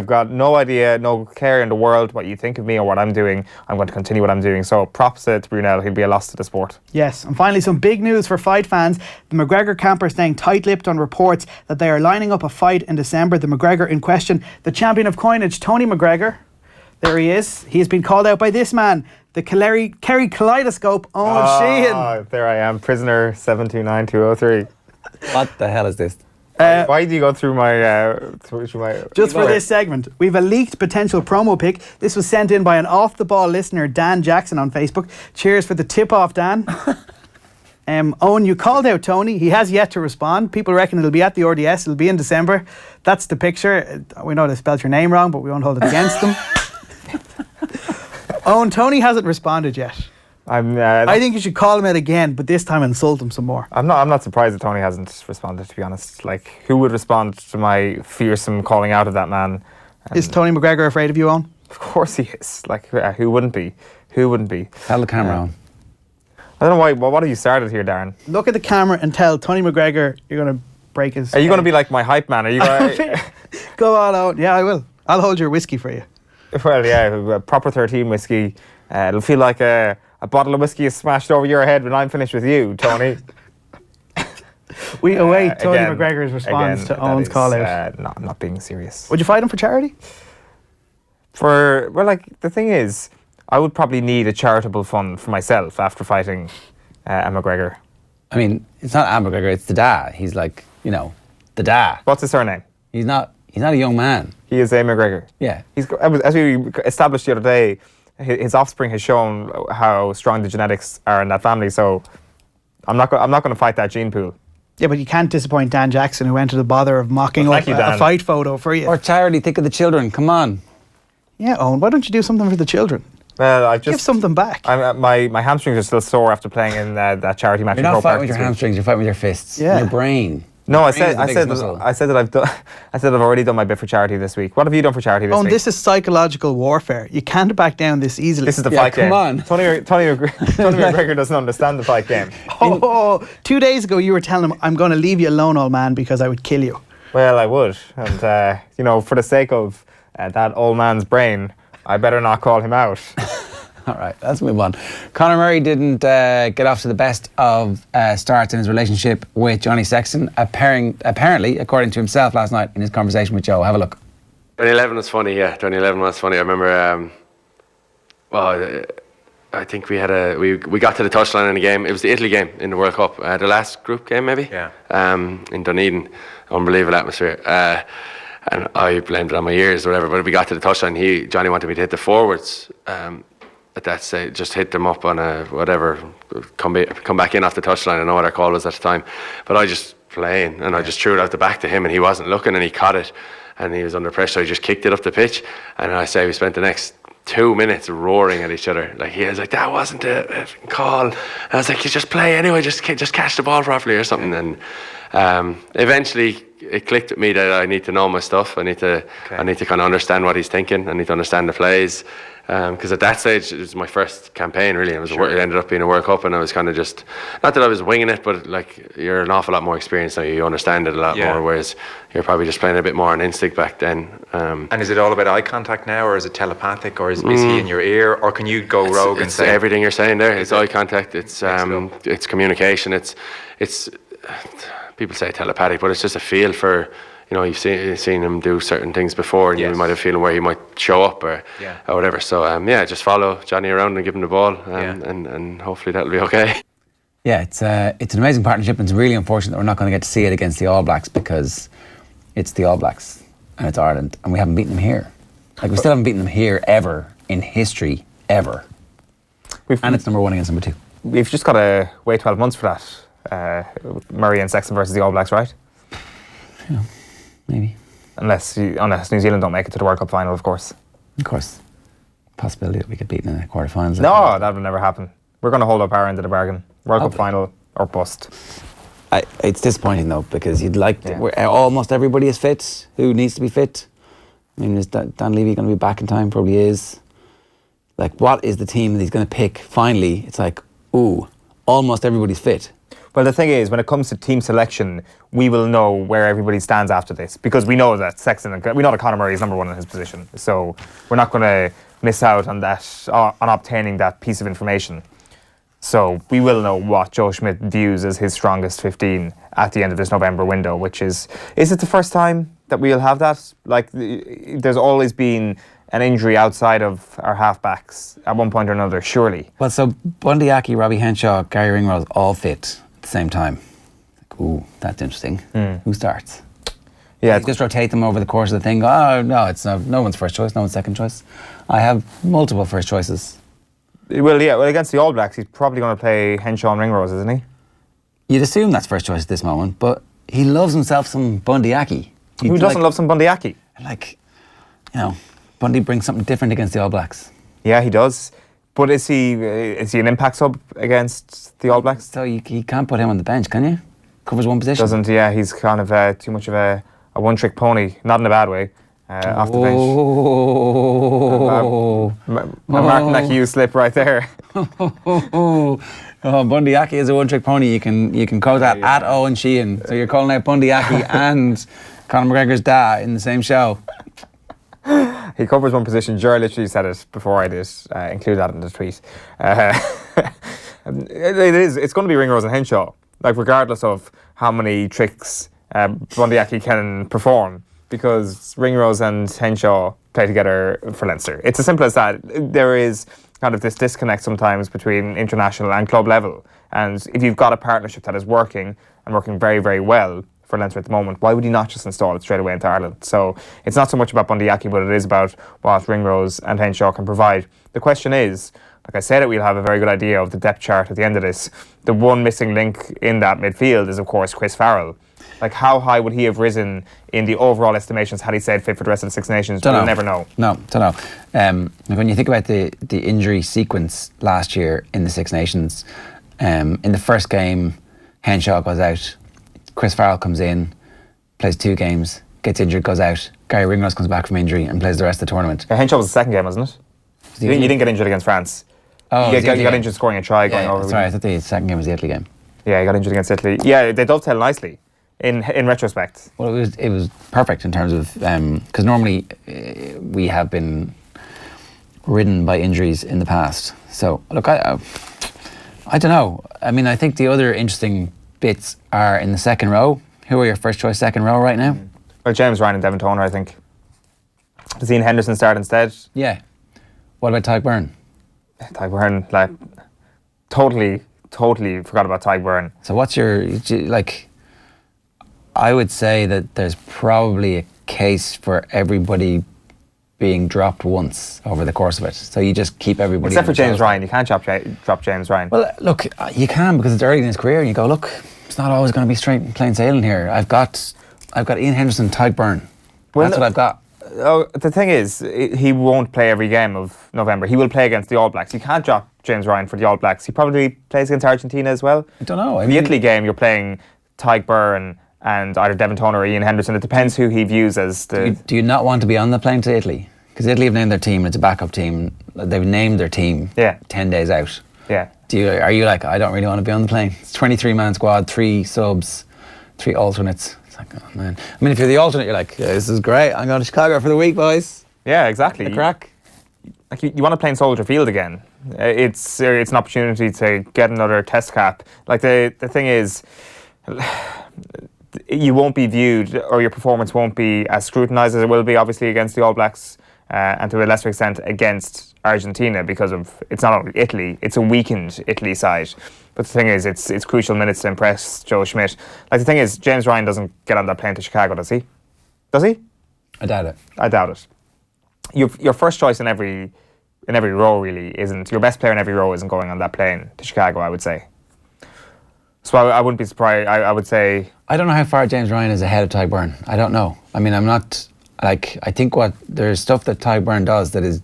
got no idea, no care in the world what you think of me or what I'm doing. I'm going to continue what I'm doing. So props to Brunel. He'll be a loss to the sport. Yes, and finally some big news for fight fans. The McGregor camp are staying tight-lipped on reports that they are lining up a fight in December. The McGregor in question, the champion of coinage, Tony McGregor. There he is. He has been called out by this man, the Kerry Kaleidoscope, Owen Sheehan. There I am, prisoner 729203. What the hell is this? Why do you go through my... Just for this segment, we've a leaked potential promo pic. This was sent in by an off-the-ball listener, Dan Jackson, on Facebook. Cheers for the tip-off, Dan. Owen, you called out Tony. He has yet to respond. People reckon it'll be at the RDS. It'll be in December. That's the picture. We know they spelled your name wrong, but we won't hold it against them. Owen, Tony hasn't responded yet. I think you should call him out again, but this time insult him some more. I'm not surprised that Tony hasn't responded, to be honest. Like, who would respond to my fearsome calling out of that man? Is Tony McGregor afraid of you, Owen? Of course he is. Like, who wouldn't be? Who wouldn't be? Tell the camera on. I don't know why. What have you started here, Darren? Look at the camera and tell Tony McGregor you're going to break his... Are you going to be like my hype man? Are you going to... Go on, Owen. Yeah, I will. I'll hold your whiskey for you. Well, yeah, a proper 13 whiskey. It'll feel like a bottle of whiskey is smashed over your head when I'm finished with you, Tony. We await Tony McGregor's response to Owen's call out. No, I'm not being serious. Would you fight him for charity? The thing is, I would probably need a charitable fund for myself after fighting a McGregor. I mean, it's not a McGregor, it's the Da. He's like, the Da. What's his surname? He's not a young man. He is a McGregor. Yeah. As we established the other day, his offspring has shown how strong the genetics are in that family. So I'm not going to fight that gene pool. Yeah, but you can't disappoint Dan Jackson, who went to the bother of mocking up a fight photo for you. Or charity, think of the children. Come on. Yeah, Owen, why don't you do something for the children? Well, give something back. My hamstrings are still sore after playing in that charity match. You're not fighting with your hamstrings. You're fighting with your fists. Yeah. Your brain. No, I said that I've already done my bit for charity this week. What have you done for charity this week? This is psychological warfare. You can't back down this easily. This is the fight game. Come on. Tony McGregor doesn't understand the fight game. 2 days ago you were telling him, I'm going to leave you alone, old man, because I would kill you. Well, I would. And, for the sake of that old man's brain, I better not call him out. All right, let's move on. Conor Murray didn't get off to the best of starts in his relationship with Johnny Sexton, apparently, according to himself last night in his conversation with Joe. Have a look. 2011 was funny, yeah. 2011 was funny. I remember, I think we got to the touchline in a game. It was the Italy game in the World Cup, the last group game maybe. Yeah. In Dunedin, unbelievable atmosphere. And I blamed it on my ears or whatever. But we got to the touchline. Johnny wanted me to hit the forwards. At that stage, just hit them up on a whatever, come back in off the touchline. I don't know what our call was at the time, but I just playing and I just threw it out the back to him and he wasn't looking and he caught it and he was under pressure. So he just kicked it up the pitch and I say we spent the next 2 minutes roaring at each other. Like he was like, that wasn't a call. And I was like, you just play anyway, just catch the ball properly or something. And eventually it clicked with me that I need to know my stuff. I need to kind of understand what he's thinking. I need to understand the plays. Because at that stage it was my first campaign really. It ended up being a World Cup and I was kind of just, not that I was winging it, but like you're an awful lot more experienced now, you understand it a lot more, whereas you're probably just playing a bit more on instinct back then. And is it all about eye contact now, or is it telepathic, or is he in your ear, or can you go rogue and say everything you're saying there? It's eye contact, it's communication, it's people say telepathic, but it's just a feel for, you've seen him do certain things before, and you might have a feeling where he might show up or whatever. So just follow Johnny around and give him the ball, and hopefully that'll be okay. Yeah, it's an amazing partnership, and it's really unfortunate that we're not going to get to see it against the All Blacks because it's the All Blacks and it's Ireland, and we haven't beaten them here. Like we still haven't beaten them here ever in history, ever. And it's number 1 against number 2. We've just got to wait 12 months for that. Murray and Sexton versus the All Blacks, right? Yeah. Maybe. Unless New Zealand don't make it to the World Cup final, of course. Of course. Possibility that we get beaten in the quarterfinals. No, that will never happen. We're going to hold up our end of the bargain. World Cup final or bust. It's disappointing though, because you'd like almost everybody is fit who needs to be fit. I mean, is Dan Levy going to be back in time? Probably is. Like, what is the team that he's going to pick? Finally, it's like, almost everybody's fit. Well, the thing is, when it comes to team selection, we will know where everybody stands after this, because we know that we know that Conor Murray is number 1 in his position. So we're not going to miss out on that, on obtaining that piece of information. So we will know what Joe Schmidt views as his strongest 15 at the end of this November window, which is it the first time that we'll have that? Like, there's always been an injury outside of our halfbacks at one point or another, surely. Well, so Bundy Aki, Robbie Henshaw, Gary Ringrose, all fit at the same time. Like, that's interesting. Who starts? Yeah, just rotate them over the course of the thing. Oh no, it's no one's first choice, no one's second choice. I have multiple first choices. Well, against the All Blacks, he's probably going to play Henshaw and Ringrose, isn't he? You'd assume that's first choice at this moment, but he loves himself some Bundy Aki. Who doesn't love some Bundy Aki? Like, Bundy brings something different against the All Blacks. Yeah, he does. But is he an impact sub against the All Blacks? So you can't put him on the bench, can you? Covers one position. Doesn't, yeah. He's kind of too much of a one-trick pony, not in a bad way, off the bench. Martin that you slip right there. Bundy Aki is a one-trick pony. You can call that at Owen Sheehan. So you're calling out Bundy Aki and Conor McGregor's dad in the same show. He covers one position. Ger literally said it before I did. Include that in the tweet. It's going to be Ringrose and Henshaw. Like, regardless of how many tricks Bundy Aki can perform, because Ringrose and Henshaw play together for Leinster. It's as simple as that. There is kind of this disconnect sometimes between international and club level. And if you've got a partnership that is working and working very, very well for Leinster at the moment, why would you not just install it straight away into Ireland? So it's not so much about Bundy Aki, but it is about what Ringrose and Henshaw can provide. The question is, like I said, we'll have a very good idea of the depth chart at the end of this. The one missing link in that midfield is, of course, Chris Farrell. Like, how high would he have risen in the overall estimations had he stayed fit for the rest of the Six Nations? We'll never know. No, don't know. When you think about the injury sequence last year in the Six Nations, in the first game, Henshaw goes out, Chris Farrell comes in, plays 2 games, gets injured, goes out. Gary Ringrose comes back from injury and plays the rest of the tournament. Henshaw was the second game, wasn't it? You didn't get injured against France. Oh, you got injured scoring a try going over. Sorry, I thought the second game was the Italy game. Yeah, he got injured against Italy. Yeah, they dovetail nicely in retrospect. Well, it was perfect in terms of because normally we have been ridden by injuries in the past. So look, I don't know. I mean, I think the other interesting bits are in the second row. Who are your first choice second row right now? Well, James Ryan and Devon Toner, I think. Does Ian Henderson start instead? Yeah. What about Tyke Byrne? Tyke Byrne, like, totally forgot about Tyke Byrne. So what's your, like, I would say that there's probably a case for everybody being dropped once over the course of it. So you just keep everybody... Except for James Ryan. You can't drop James Ryan. Well, look, you can, because it's early in his career and you go, look, it's not always going to be straight and plain sailing here. I've got Ian Henderson, Tyke Byrne. That's what I've got. Oh, the thing is, he won't play every game of November. He will play against the All Blacks. You can't drop James Ryan for the All Blacks. He probably plays against Argentina as well. I don't know. The Italy game, you're playing Tyke Byrne and either Devon Toner or Ian Henderson. It depends who he views as the... Do you not want to be on the plane to Italy? Because Italy have named their team, and it's a backup team. They've named their team 10 days out. Yeah. Are you like, I don't really want to be on the plane? It's 23-man squad, 3 subs, 3 alternates. Like, oh man. I mean, if you're the alternate, you're like, this is great. I'm going to Chicago for the week, boys. Yeah, exactly. The crack. Like, you want to play in Soldier Field again. It's an opportunity to get another test cap. Like, the thing is, you won't be viewed, or your performance won't be as scrutinised as it will be, obviously, against the All Blacks, and to a lesser extent against Argentina, because of, it's not only Italy, it's a weakened Italy side. But the thing is, it's crucial minutes to impress Joe Schmidt. Like, the thing is, James Ryan doesn't get on that plane to Chicago, does he? Does he? I doubt it. I doubt it. Your first choice in every row really isn't, your best player in every row isn't going on that plane to Chicago, I would say. So I wouldn't be surprised. I would say... I don't know how far James Ryan is ahead of Tyke Byrne. I don't know. I mean, I'm not... Like, I think there's stuff that Tyke Byrne does that is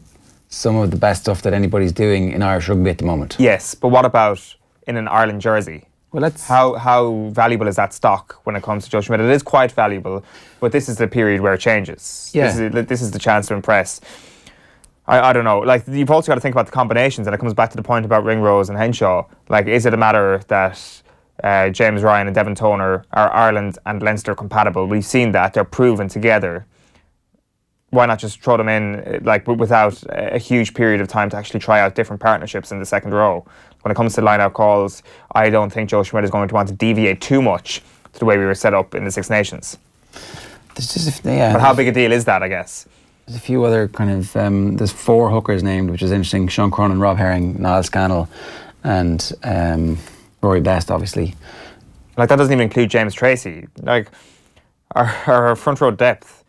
some of the best stuff that anybody's doing in Irish rugby at the moment. Yes, but what about in an Ireland jersey? Well, let's... How valuable is that stock when it comes to Joe Schmidt? It is quite valuable, but this is the period where it changes. Yeah. This is the chance to impress. I don't know. Like, you've also got to think about the combinations, and it comes back to the point about Ringrose and Henshaw. Like, is it a matter that James Ryan and Devon Toner are Ireland and Leinster compatible? We've seen that. They're proven together. Why not just throw them in, like, without a huge period of time to actually try out different partnerships in the second row? When it comes to line-out calls, I don't think Joe Schmidt is going to want to deviate too much to the way we were set up in the Six Nations. But how big a deal is that, I guess? There's a few other kind of... there's 4 hookers named, which is interesting. Sean Cronin, Rob Herring, Niall Scannell, and Rory Best, obviously. Like, that doesn't even include James Tracy. Like, our front row depth...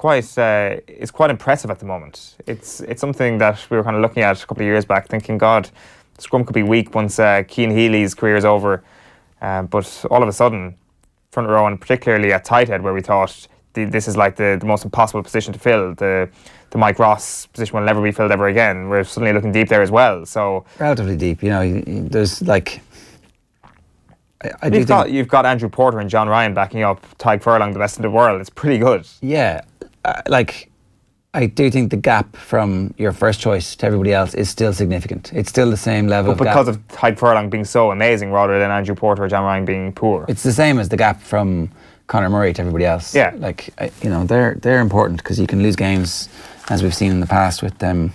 It's quite impressive at the moment. It's something that we were kind of looking at a couple of years back, thinking, God, Scrum could be weak once Cian Healy's career is over. But all of a sudden, front row, and particularly at tight head, where we thought this is like the most impossible position to fill, the Mike Ross position will never be filled ever again. We're suddenly looking deep there as well. So relatively deep, you know. There's like, you've got Andrew Porter and John Ryan backing up Tadhg Furlong, the best in the world. It's pretty good. Yeah, I do think the gap from your first choice to everybody else is still significant. It's still the same level. But because of Tadhg Furlong being so amazing, rather than Andrew Porter or John Ryan being poor, it's the same as the gap from Conor Murray to everybody else. Yeah, like you know, they're important because you can lose games, as we've seen in the past with them,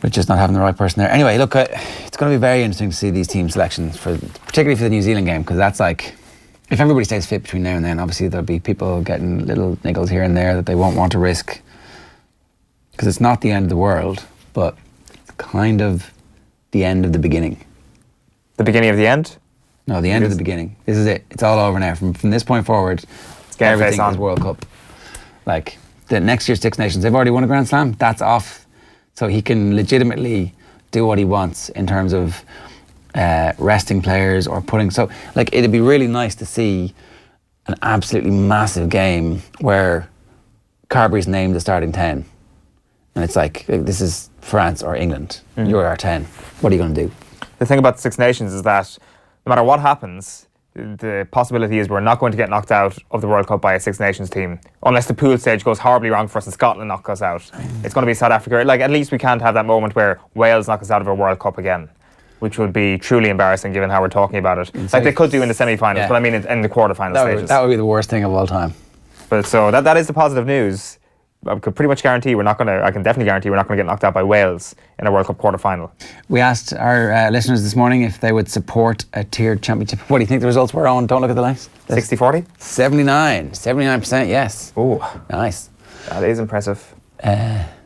with just not having the right person there. Anyway, look, it's going to be very interesting to see these team selections particularly for the New Zealand game, because that's like, if everybody stays fit between now and then, obviously there'll be people getting little niggles here and there that they won't want to risk, because it's not the end of the world, but it's kind of the end of the beginning. The beginning of the end? No, the end of the beginning. This is it. It's all over now. From this point forward, everything is World Cup. Like, the next year's Six Nations, they've already won a Grand Slam. That's off. So he can legitimately do what he wants in terms of resting players or putting... So, like, it'd be really nice to see an absolutely massive game where Carberry's named the starting 10. And it's like, this is France or England. You're our 10. What are you going to do? The thing about the Six Nations is that no matter what happens, the possibility is we're not going to get knocked out of the World Cup by a Six Nations team unless the pool stage goes horribly wrong for us and Scotland knock us out. It's going to be South Africa. Like, at least we can't have that moment where Wales knock us out of a World Cup again, which would be truly embarrassing given how we're talking about it. Like, they could do in the semi-finals, but I mean in the quarter-final stages. That would be the worst thing of all time. But so that is the positive news. I could pretty much guarantee I can definitely guarantee we're not going to get knocked out by Wales in a World Cup quarter-final. We asked our listeners this morning if they would support a tiered championship. What do you think the results were on? Don't look at the likes. 60-40? 79% yes. Oh, nice. That is impressive.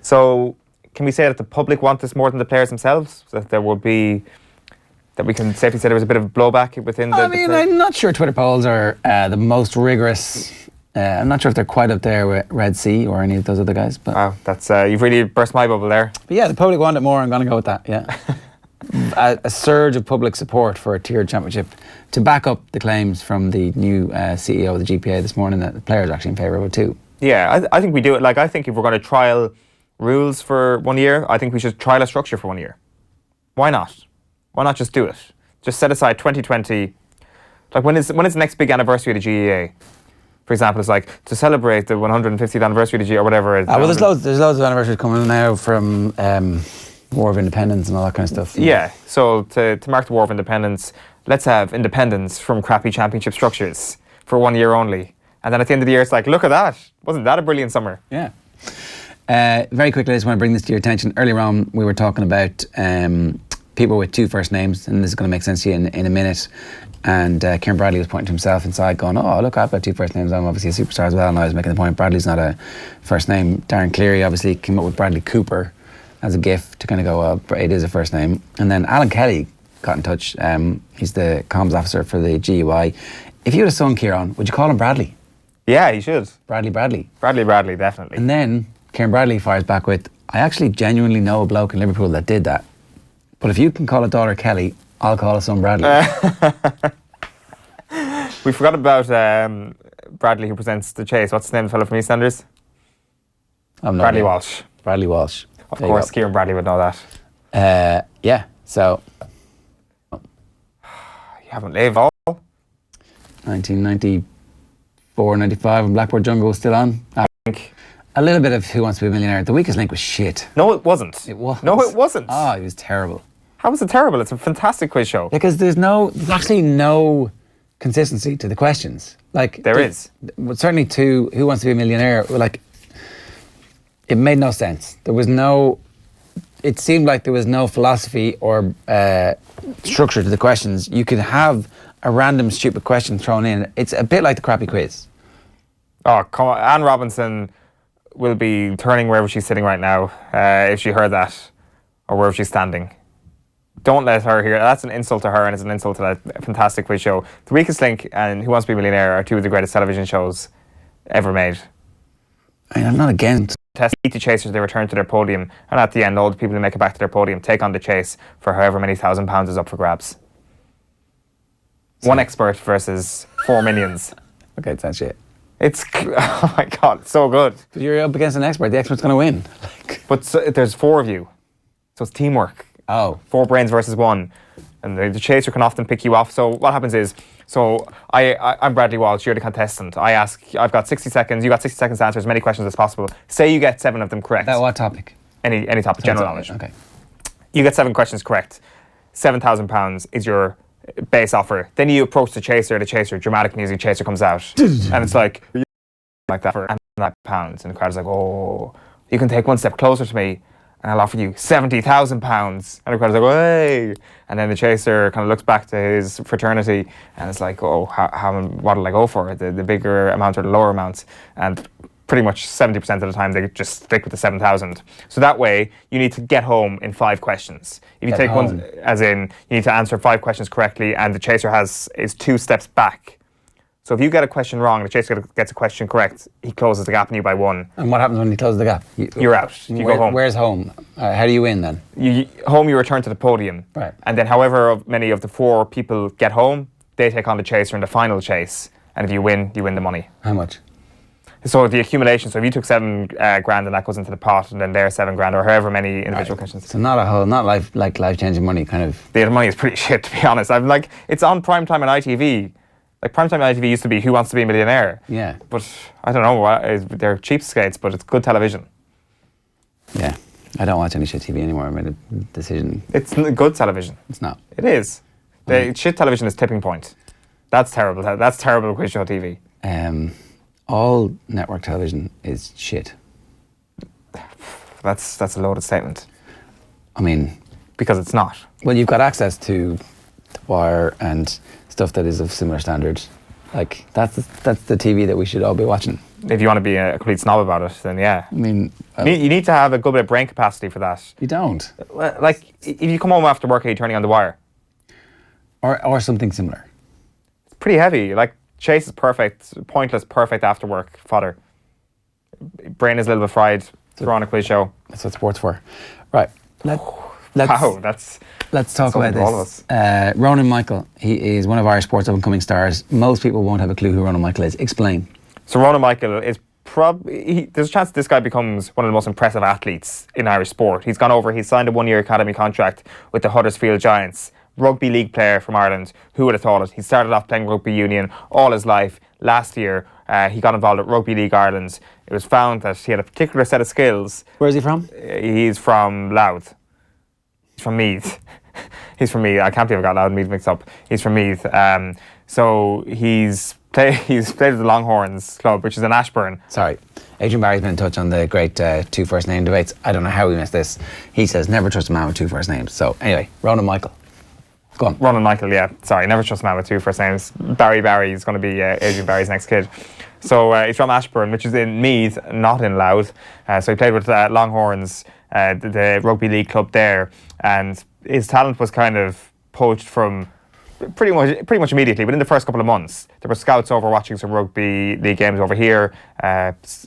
So can we say that the public want this more than the players themselves? That there would be... That we can safely say there was a bit of blowback within the... I'm not sure Twitter polls are the most rigorous... I'm not sure if they're quite up there with Red Sea or any of those other guys. But wow, that's you've really burst my bubble there. But yeah, the public want it more. I'm going to go with that. Yeah, a surge of public support for a tiered championship to back up the claims from the new CEO of the GPA this morning that the players are actually in favour of it too. Yeah, I think we do it. Like, I think if we're going to trial rules for 1 year, I think we should trial a structure for 1 year. Why not? Why not just do it? Just set aside 2020. Like, when is the next big anniversary of the GEA? For example, it's like to celebrate the 150th anniversary of the GEA or whatever. Well, there's loads of anniversaries coming now from War of Independence and all that kind of stuff. Yeah, so to mark the War of Independence, let's have independence from crappy championship structures for 1 year only. And then at the end of the year, it's like, look at that. Wasn't that a brilliant summer? Yeah. Very quickly, I just want to bring this to your attention. Earlier on, we were talking about people with two first names, and this is going to make sense to you in a minute. And Kieran Bradley was pointing to himself inside going, oh, look, I've got two first names. I'm obviously a superstar as well. And I was making the point, Bradley's not a first name. Darren Cleary obviously came up with Bradley Cooper as a gift to kind of go, well, it is a first name. And then Alan Kelly got in touch. He's the comms officer for the GUI. If you had a son, Kieran, would you call him Bradley? Yeah, he should. Bradley, definitely. And then Kieran Bradley fires back with, I actually genuinely know a bloke in Liverpool that did that. But if you can call a daughter Kelly, I'll call a son Bradley. We forgot about Bradley, who presents The Chase. What's the name of the fellow from EastEnders? Bradley Walsh. Bradley Walsh. Of course, Kieran Bradley would know that. Yeah, so... You haven't lived all. 1994, 95, when Blackboard Jungle was still on. I think a little bit of Who Wants to Be a Millionaire. The Weakest Link was shit. No, it wasn't. It was. No, it wasn't. Oh, it was terrible. How was it terrible? It's a fantastic quiz show. Because there's actually no consistency to the questions. Like there is. Certainly to Who Wants to Be a Millionaire, like it made no sense. It seemed like there was no philosophy or structure to the questions. You could have a random stupid question thrown in. It's a bit like the crappy quiz. Oh, come on. Anne Robinson will be turning wherever she's sitting right now if she heard that, or wherever she's standing. Don't let her hear. That's an insult to her, and it's an insult to that fantastic quiz show. The Weakest Link and Who Wants to Be a Millionaire are two of the greatest television shows ever made. I'm not against. Beat the chasers, they return to their podium, and at the end, all the people who make it back to their podium take on the chase for however many £1,000 is up for grabs. One expert versus 4 minions. Okay, it's that shit. It's oh my god, it's so good. But you're up against an expert. The expert's going to win. But there's 4 of you, so it's teamwork. Oh, 4 brains versus 1, and the chaser can often pick you off. So what happens is, I'm Bradley Walsh. You're the contestant. I've got 60 seconds. You got 60 seconds to answer as many questions as possible. Say you get 7 of them correct. About what topic? Any topic, general knowledge. Okay. You get 7 questions correct. £7,000 is your base offer. Then you approach the chaser, dramatic music, chaser comes out. And it's like that for £1,000. And the crowd is like, oh, you can take one step closer to me and I'll offer you £70,000. And the crowd is like, hey. And then the chaser kind of looks back to his fraternity and it's like, oh, what'll I go for? The bigger amount or the lower amount? And pretty much 70% of the time they just stick with the 7,000. So that way you need to get home in 5 questions. If you take one, as in you need to answer 5 questions correctly, and the chaser is 2 steps back. So if you get a question wrong, the chaser gets a question correct, he closes the gap on you by 1. And what happens when he closes the gap? You're out. You go home. Where's home? How do you win then? You return to the podium. Right. And then however many of the 4 people get home, they take on the chaser in the final chase. And if you win the money. How much? So the accumulation, so if you took $7,000 and that goes into the pot, and then there's $7,000 or however many individual questions. So not life-changing money, kind of. The money is pretty shit, to be honest. I'm like, it's on primetime on ITV. Like primetime on ITV used to be Who Wants to Be a Millionaire? Yeah. But I don't know, they're cheapskates, but it's good television. Yeah. I don't watch any shit TV anymore. I made a decision. It's good television. It's not. It is. Shit television is tipping point. That's terrible. That's terrible quiz show TV. All network television is shit. That's a loaded statement. I mean, because it's not. Well, you've got access to The Wire and stuff that is of similar standards. Like that's the TV that we should all be watching. If you want to be a complete snob about it, then yeah. I mean, you need to have a good bit of brain capacity for that. You don't. Like if you come home after work, are you turning on The Wire? Or something similar. It's pretty heavy. Like Chase is perfect, pointless, perfect after work fodder. Brain is a little bit fried. Throw on a quiz show. That's what sports for. Right. Let's talk about this. All of us. Ronan Michael, he is one of Irish sports up-and-coming stars. Most people won't have a clue who Ronan Michael is. Explain. So Ronan Michael is there's a chance this guy becomes one of the most impressive athletes in Irish sport. He's signed a 1-year academy contract with the Huddersfield Giants. Rugby League player from Ireland. Who would have thought it? He started off playing rugby union all his life. Last year, he got involved at Rugby League Ireland. It was found that he had a particular set of skills. Where is he from? He's from Louth. He's from Meath. He's from Meath. I can't believe I got Louth and Meath mixed up. He's from Meath. So he's played with the Longhorns club, which is in Ashbourne. Sorry. Adrian Barry's been in touch on the great 2 first name debates. I don't know how we missed this. He says never trust a man with 2 first names. So anyway, Ronan Michael. Go on. Ronan Michael, yeah. Sorry, never trust a man with 2 first names. Barry is going to be Adrian Barry's next kid. So he's from Ashbourne, which is in Meath, not in Louth. So he played with Longhorns, the rugby league club there, and his talent was kind of poached from pretty much immediately. Within the first couple of months, there were scouts over watching some rugby league games over here,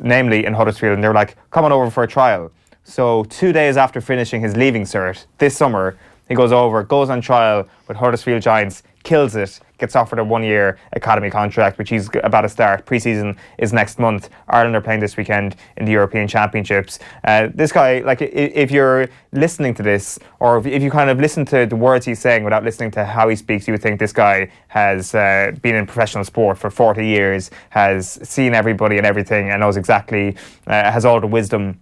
namely in Huddersfield, and they were like, "Come on over for a trial." So 2 days after finishing his leaving cert this summer, he goes on trial with Huddersfield Giants, kills it, gets offered a 1-year academy contract, which he's about to start. Pre-season is next month. Ireland are playing this weekend in the European Championships. This guy, like, if you're listening to this, or if you kind of listen to the words he's saying without listening to how he speaks, you would think this guy has been in professional sport for 40 years, has seen everybody and everything, and knows exactly, has all the wisdom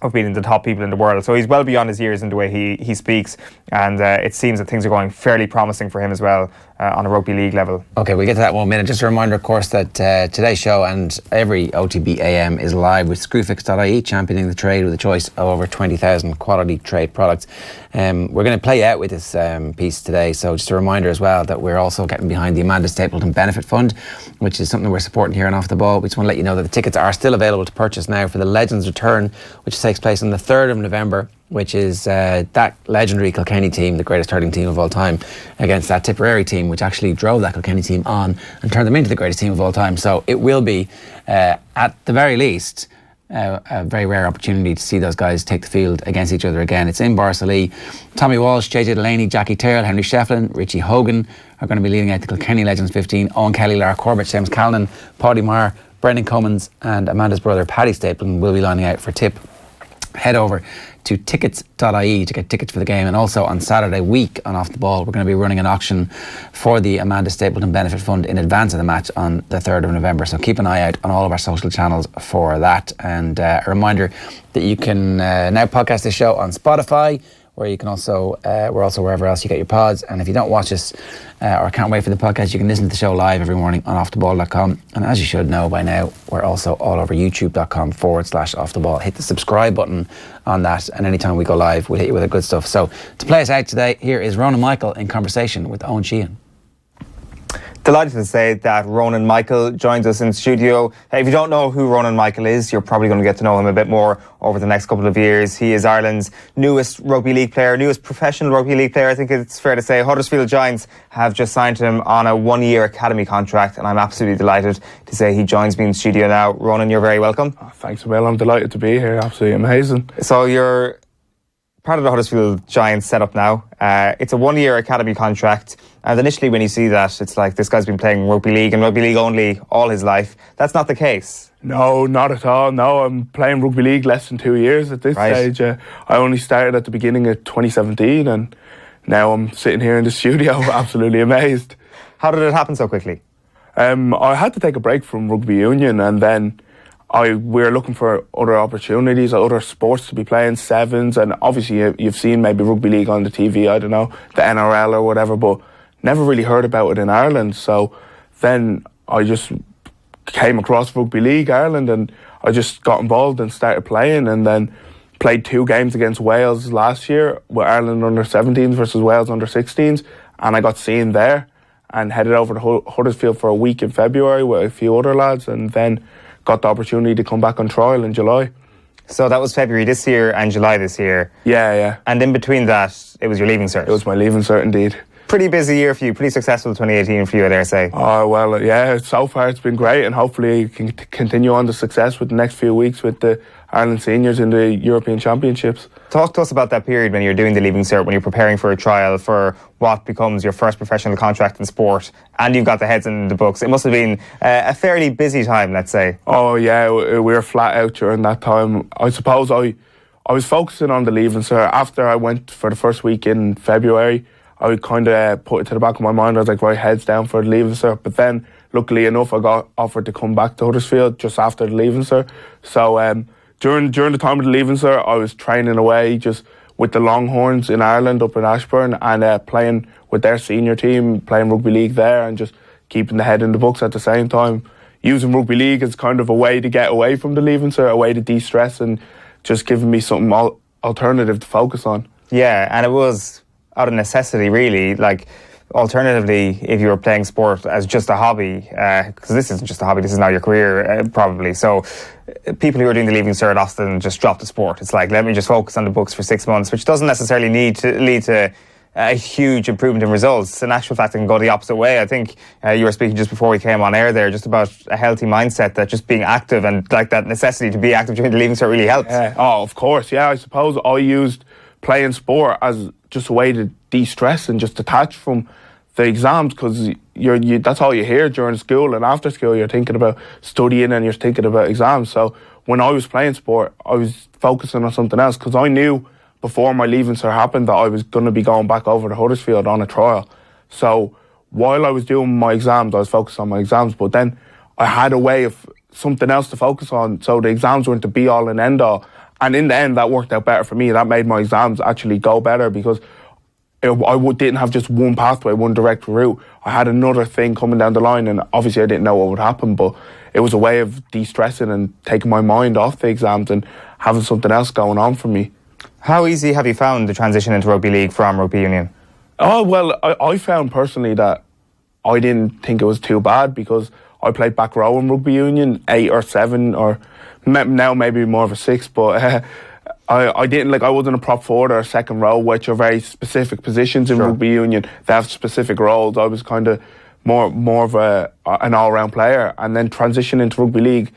of being the top people in the world. So he's well beyond his years in the way he speaks, and it seems that things are going fairly promising for him as well on a rugby league level. Okay, we'll get to that in 1 minute. Just a reminder, of course, that today's show and every OTB AM is live with Screwfix.ie, championing the trade with a choice of over 20,000 quality trade products. We're going to play out with this piece today, so just a reminder as well that we're also getting behind the Amanda Stapleton Benefit Fund, which is something we're supporting here on Off the Ball. We just want to let you know that the tickets are still available to purchase now for the Legends Return, which takes place on the 3rd of November, which is that legendary Kilkenny team, the greatest hurling team of all time, against that Tipperary team, which actually drove that Kilkenny team on and turned them into the greatest team of all time. So it will be, at the very least, A very rare opportunity to see those guys take the field against each other again. It's in Barcelona. Tommy Walsh, JJ Delaney, Jackie Tyrrell, Henry Shefflin, Richie Hogan are going to be leading out the Kilkenny Legends 15. Owen Kelly, Lara Corbett, James Callan, Paddy Marr, Brendan Cummins and Amanda's brother Paddy Stapleton will be lining out for tip. Head over to tickets.ie to get tickets for the game, and also on Saturday week on Off the Ball we're going to be running an auction for the Amanda Stapleton Benefit Fund in advance of the match on the 3rd of November, so keep an eye out on all of our social channels for that. And a reminder that you can now podcast this show on Spotify, where you can also we're also wherever else you get your pods. And if you don't watch us or can't wait for the podcast, you can listen to the show live every morning on offtheball.com. And as you should know by now, we're also all over youtube.com/offtheball. Hit the subscribe button on that, and anytime we go live we'll hit you with the good stuff. So to play us out today, here is Ronan Michael in conversation with Owen Sheehan. Delighted to say that Ronan Michael joins us in studio. If you don't know who Ronan Michael is, you're probably going to get to know him a bit more over the next couple of years. He is Ireland's newest rugby league player, newest professional rugby league player. I think it's fair to say Huddersfield Giants have just signed him on a 1-year academy contract, and I'm absolutely delighted to say he joins me in studio now. Ronan, you're very welcome. Oh, thanks, Will. I'm delighted to be here. Absolutely amazing. So you're part of the Huddersfield Giants setup now. It's a 1-year academy contract. And initially when you see that, it's like, this guy's been playing rugby league and rugby league only all his life. That's not the case. No, not at all. No, I'm playing rugby league less than 2 years at this stage. I only started at the beginning of 2017 and now I'm sitting here in the studio absolutely amazed. How did it happen so quickly? I had to take a break from rugby union, and then we were looking for other opportunities, other sports to be playing, sevens, and obviously you've seen maybe rugby league on the TV, I don't know, the NRL or whatever, but never really heard about it in Ireland. So then I just came across Rugby League Ireland and I just got involved and started playing, and then played 2 games against Wales last year with Ireland under 17s versus Wales under 16s, and I got seen there and headed over to Huddersfield for a week in February with a few other lads, and then got the opportunity to come back on trial in July. So that was February this year and July this year. Yeah. And in between that, it was your leaving cert. It was my leaving cert indeed. Pretty busy year for you, pretty successful 2018 for you, I dare say. Oh, well, yeah, so far it's been great, and hopefully can continue on the success with the next few weeks with the Ireland seniors in the European Championships. Talk to us about that period when you're doing the leaving cert, when you're preparing for a trial for what becomes your first professional contract in sport, and you've got the heads in the books. It must have been a fairly busy time, let's say. Oh, yeah, we were flat out during that time. I suppose I was focusing on the leaving cert. After I went for the first week in February, I kind of put it to the back of my mind. I was like, right, heads down for the leaving cert. But then, luckily enough, I got offered to come back to Huddersfield just after the leaving cert. So during the time of the leaving cert, I was training away just with the Longhorns in Ireland up in Ashbourne, and playing with their senior team, playing rugby league there, and just keeping the head in the books at the same time. Using rugby league as kind of a way to get away from the leaving cert, a way to de-stress, and just giving me something alternative to focus on. Yeah, and it was out of necessity, really. Like, alternatively, if you were playing sport as just a hobby, because this isn't just a hobby, this is now your career, probably. So people who are doing the leaving cert often just drop the sport. It's like, let me just focus on the books for 6 months, which doesn't necessarily need to lead to a huge improvement in results. In actual fact, it can go the opposite way. I think you were speaking just before we came on air there, just about a healthy mindset, that just being active and like that necessity to be active during the leaving cert really helps. Oh, of course. Yeah, I suppose I used playing sport as just a way to de-stress and just detach from the exams, because that's all you hear during school, and after school you're thinking about studying and you're thinking about exams. So when I was playing sport, I was focusing on something else, because I knew before my leaving cert happened that I was going to be going back over to Huddersfield on a trial. So while I was doing my exams, I was focused on my exams, but then I had a way of something else to focus on, so the exams weren't the be all and end all. And in the end, that worked out better for me. That made my exams actually go better, because I didn't have just one pathway, one direct route. I had another thing coming down the line, and obviously I didn't know what would happen, but it was a way of de-stressing and taking my mind off the exams and having something else going on for me. How easy have you found the transition into rugby league from rugby union? Oh, well, I found personally that I didn't think it was too bad, because I played back row in rugby union, 8 or 7, or now maybe more of a 6, but I didn't, like, I wasn't a prop forward or a second row, which are very specific positions in rugby union. They have specific roles. I was kind of more of an all-round player, and then transitioning into rugby league,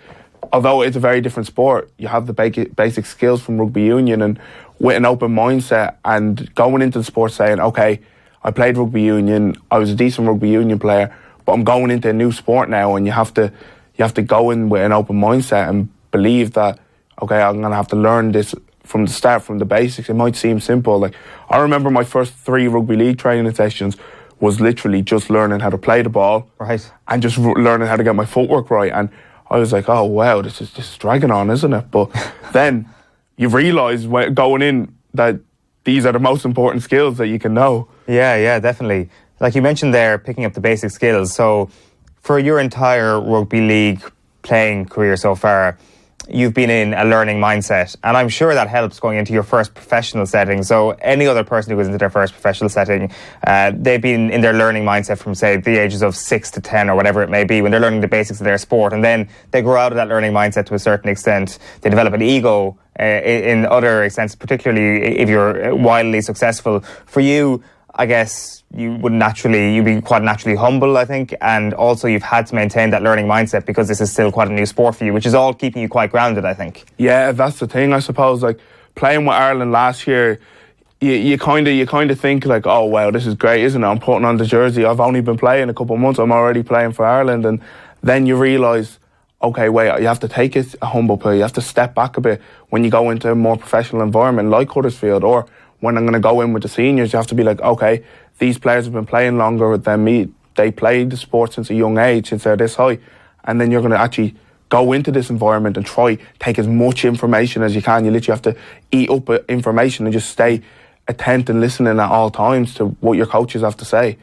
although it's a very different sport, you have the basic skills from rugby union, and with an open mindset and going into the sport saying, okay, I played rugby union, I was a decent rugby union player, but I'm going into a new sport now, and you have to go in with an open mindset and believe that, okay, I'm going to have to learn this from the start, from the basics. It might seem simple. Like, I remember my first 3 rugby league training sessions was literally just learning how to play the ball, right, and just learning how to get my footwork right. And I was like, oh wow, this is dragging on, isn't it? But then you realise going in that these are the most important skills that you can know. Yeah, definitely. Like you mentioned there, picking up the basic skills. So for your entire rugby league playing career so far, you've been in a learning mindset, and I'm sure that helps going into your first professional setting. So any other person who goes into their first professional setting, they've been in their learning mindset from, say, the ages of 6 to 10 or whatever it may be, when they're learning the basics of their sport, and then they grow out of that learning mindset to a certain extent. They develop an ego in other extents, particularly if you're wildly successful. For you, I guess you'd be quite naturally humble, I think, and also you've had to maintain that learning mindset because this is still quite a new sport for you, which is all keeping you quite grounded, I think. Yeah, that's the thing, I suppose. Like, playing with Ireland last year, you kind of think like, oh wow, this is great, isn't it? I'm putting on the jersey. I've only been playing a couple of months. I'm already playing for Ireland, and then you realise, okay, wait, you have to take it a humble pill. You have to step back a bit when you go into a more professional environment like Huddersfield, or when I'm going to go in with the seniors. You have to be like, okay, these players have been playing longer than me. They played the sport since a young age, since they're this high. And then you're going to actually go into this environment and try take as much information as you can. You literally have to eat up information and just stay attentive and listening at all times to what your coaches have to say.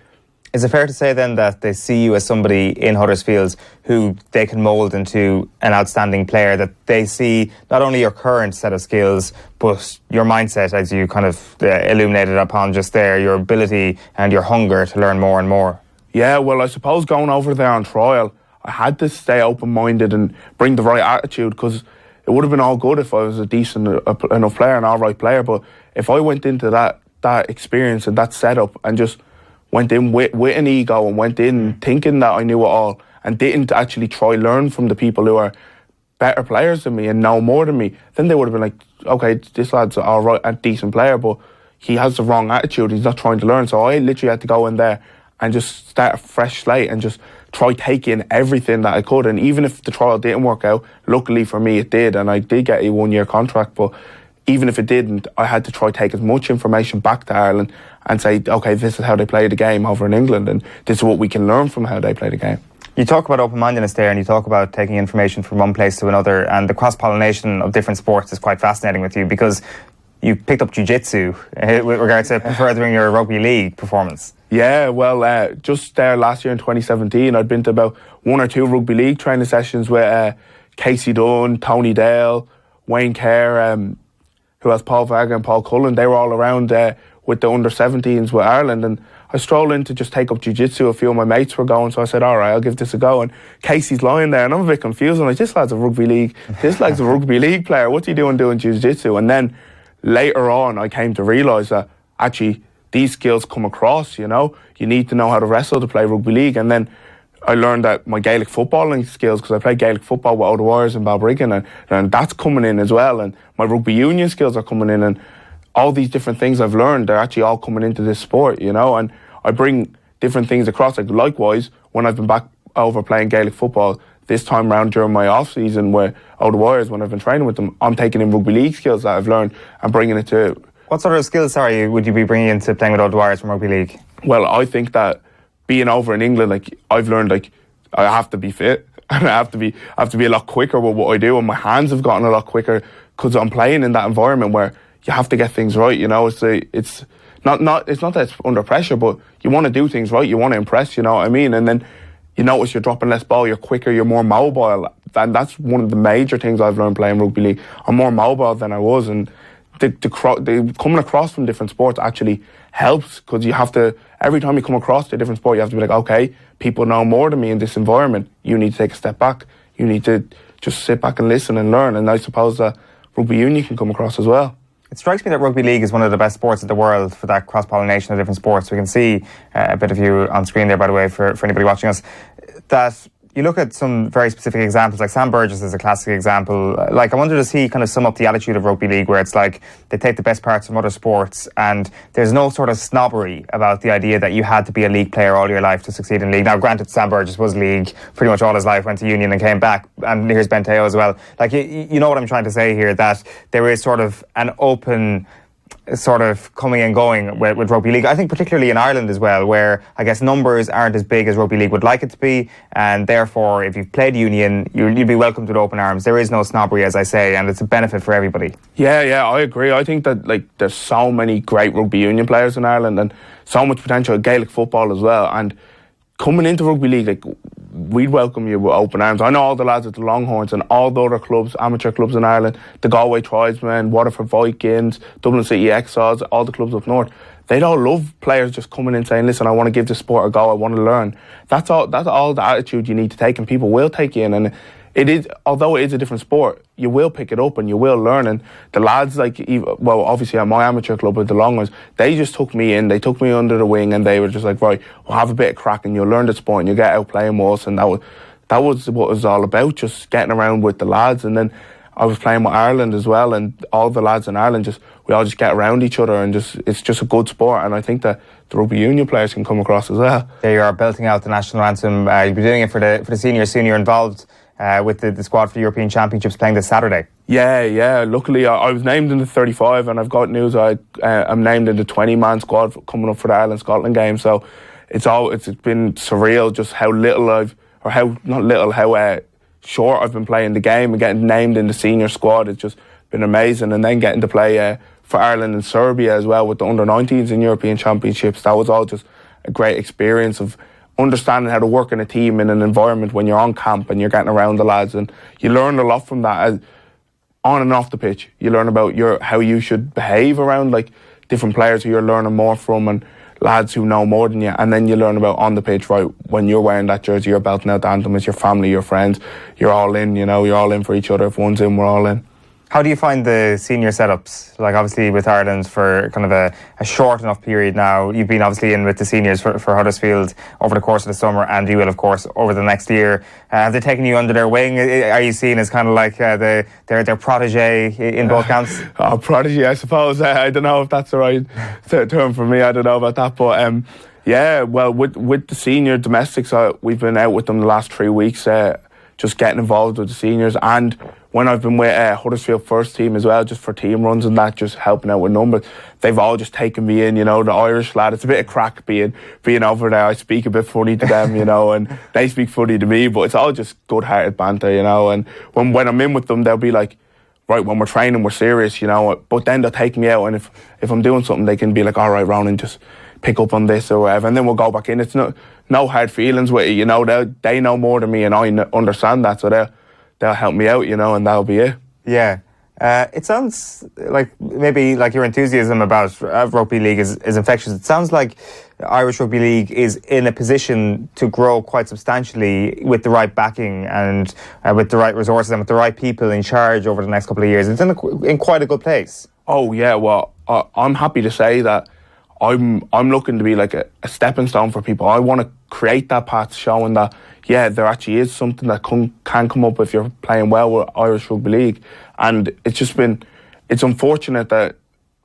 Is it fair to say then that they see you as somebody in Huddersfield who they can mould into an outstanding player, that they see not only your current set of skills, but your mindset, as you kind of illuminated upon just there, your ability and your hunger to learn more and more? Yeah, well, I suppose going over there on trial, I had to stay open-minded and bring the right attitude, because it would have been all good if I was a decent enough player, an all right player. But if I went into that experience and that setup and just went in with an ego and went in thinking that I knew it all and didn't actually try learn from the people who are better players than me and know more than me, then they would have been like, okay, this lad's all right, a decent player, but he has the wrong attitude. He's not trying to learn. So I literally had to go in there and just start a fresh slate and just try taking everything that I could. And even if the trial didn't work out, luckily for me it did, and I did get a 1-year contract. But even if it didn't, I had to try take as much information back to Ireland and say, okay, this is how they play the game over in England, and this is what we can learn from how they play the game. You talk about open-mindedness there, and you talk about taking information from one place to another, and the cross-pollination of different sports is quite fascinating with you, because you picked up jiu-jitsu with regards to furthering your rugby league performance. Yeah, well, just there last year in 2017, I'd been to about 1 or 2 rugby league training sessions with Casey Dunn, Tony Dale, Wayne Kerr, who has Paul Varga and Paul Cullen. They were all around with the under-17s with Ireland, and I strolled in to just take up jiu-jitsu. A few of my mates were going, so I said, all right, I'll give this a go. And Casey's lying there, and I'm a bit confused. I'm like, this lad's a rugby league player. What's he doing jiu-jitsu? And then later on, I came to realise that actually these skills come across, you know. You need to know how to wrestle to play rugby league. And then I learned that my Gaelic footballing skills, because I played Gaelic football with O'Dwyer's and Balbriggan, and that's coming in as well. And my rugby union skills are coming in, and all these different things I've learned, they're actually all coming into this sport, you know. And I bring different things across. Like, likewise, when I've been back over playing Gaelic football this time round during my off season with O'Dwyer's, when I've been training with them, I'm taking in rugby league skills that I've learned and bringing it to. What sort of skills, would you be bringing into playing with O'Dwyer's from rugby league? Well, I think that being over in England, like, I've learned, like, I have to be fit, and I have to be a lot quicker with what I do, and my hands have gotten a lot quicker because I'm playing in that environment where you have to get things right. You know, it's not that it's under pressure, but you want to do things right. You want to impress. You know what I mean? And then you notice you're dropping less ball, you're quicker, you're more mobile, and that's one of the major things I've learned playing rugby league. I'm more mobile than I was, and the coming across from different sports actually helps, because you have to, every time you come across a different sport, you have to be like, okay, people know more than me in this environment. You need to take a step back. You need to just sit back and listen and learn. And I suppose that rugby union can come across as well. It strikes me that rugby league is one of the best sports in the world for that cross-pollination of different sports. We can see a bit of you on screen there, by the way, for anybody watching us, that you look at some very specific examples, like Sam Burgess is a classic example. Like, I wonder, does he kind of sum up the attitude of rugby league, where it's like they take the best parts from other sports and there's no sort of snobbery about the idea that you had to be a league player all your life to succeed in league. Now, granted, Sam Burgess was league pretty much all his life, went to Union and came back, and here's Ben Teo as well. Like, you know what I'm trying to say here, that there is sort of an open sort of coming and going with rugby league. I think particularly in Ireland as well, where I guess numbers aren't as big as rugby league would like it to be, and therefore if you've played Union, you'd be welcomed with open arms. There is no snobbery, as I say, and it's a benefit for everybody. Yeah, I agree. I think that like there's so many great rugby union players in Ireland and so much potential in Gaelic football as well, and coming into rugby league, like, we'd welcome you with open arms. I know all the lads at the Longhorns and all the other clubs, amateur clubs in Ireland, the Galway Tribesmen, Waterford Vikings, Dublin City Exiles, all the clubs up north. They'd all love players just coming in saying, listen, I want to give this sport a go, I want to learn. That's all the attitude you need to take, and people will take you in. And it is, although it is a different sport, you will pick it up and you will learn. And the lads, like, well, obviously at my amateur club with the Longhorns, they just took me in, they took me under the wing, and they were just like, right, we'll have a bit of crack and you'll learn the sport and you'll get out playing with us. And that was what it was all about, just getting around with the lads. And then I was playing with Ireland as well, and all the lads in Ireland, we all just get around each other, and it's just a good sport. And I think that the rugby union players can come across as well. There you are, belting out the national anthem. You'll be doing it for the seniors. Soon you're involved with the squad for the European Championships playing this Saturday. Yeah. Luckily, I was named in the 35, and I've got news. I'm named in the 20-man squad coming up for the Ireland-Scotland game. So it's been surreal just how short I've been playing the game, and getting named in the senior squad. It's just been amazing. And then getting to play for Ireland and Serbia as well with the under-19s in European Championships. That was all just a great experience of understanding how to work in a team in an environment when you're on camp and you're getting around the lads, and you learn a lot from that as on and off the pitch. You learn about how you should behave around like different players who you're learning more from, and lads who know more than you. And then you learn about on the pitch, right, when you're wearing that jersey, you're belting out the anthem, it's your family, your friends, you're all in, you're all in for each other. If one's in, we're all in. How do you find the senior setups? Like, obviously with Ireland for kind of a short enough period now, you've been obviously in with the seniors for Huddersfield over the course of the summer, and you will of course over the next year. Have they taken you under their wing? Are you seen as kind of like their protege in both camps? Protege, I suppose. I don't know if that's the right term for me. I don't know about that, but yeah. Well, with the senior domestics, we've been out with them the last 3 weeks, just getting involved with the seniors, and when I've been with Huddersfield first team as well, just for team runs and that, just helping out with numbers, they've all just taken me in, the Irish lad. It's a bit of crack being over there. I speak a bit funny to them, and they speak funny to me, but it's all just good-hearted banter, and when I'm in with them, they'll be like, right, when we're training, we're serious, but then they'll take me out, and if I'm doing something, they can be like, all right, Ronan, just pick up on this or whatever, and then we'll go back in. It's no hard feelings with it, they know more than me, and I understand that, so they'll help me out, and that'll be it. Yeah. It sounds like maybe like your enthusiasm about rugby league is infectious. It sounds like Irish Rugby League is in a position to grow quite substantially with the right backing and with the right resources and with the right people in charge over the next couple of years. It's in quite a good place. Oh yeah, well, I'm happy to say that I'm looking to be like a stepping stone for people. I want to create that path showing that, yeah, there actually is something that can come up if you're playing well with Irish Rugby League. And it's unfortunate that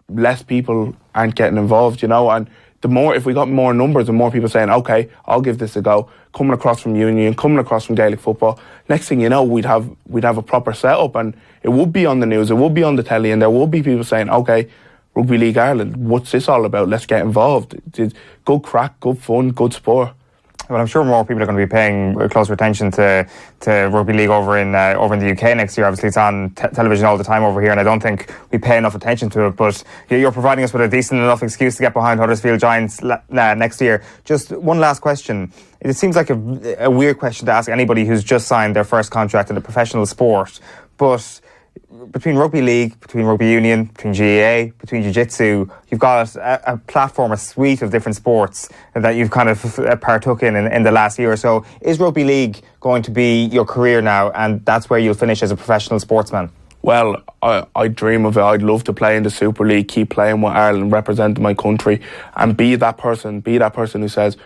less people aren't getting involved, and if we got more numbers and more people saying, okay, I'll give this a go, coming across from Union, coming across from Gaelic football, next thing you know, we'd have a proper setup, and it would be on the news, it would be on the telly, and there would be people saying, okay, Rugby League Ireland, what's this all about? Let's get involved. It's good crack, good fun, good sport. Well, I'm sure more people are going to be paying closer attention to Rugby League over in the UK next year. Obviously, it's on television all the time over here, and I don't think we pay enough attention to it. But you're providing us with a decent enough excuse to get behind Huddersfield Giants next year. Just one last question. It seems like a weird question to ask anybody who's just signed their first contract in a professional sport, but between rugby league, between rugby union, between GAA, between jiu-jitsu, you've got a platform, a suite of different sports that you've kind of partook in the last year or so. Is rugby league going to be your career now, and that's where you'll finish as a professional sportsman? Well, I dream of it. I'd love to play in the Super League, keep playing with Ireland, representing my country, and be that person who says,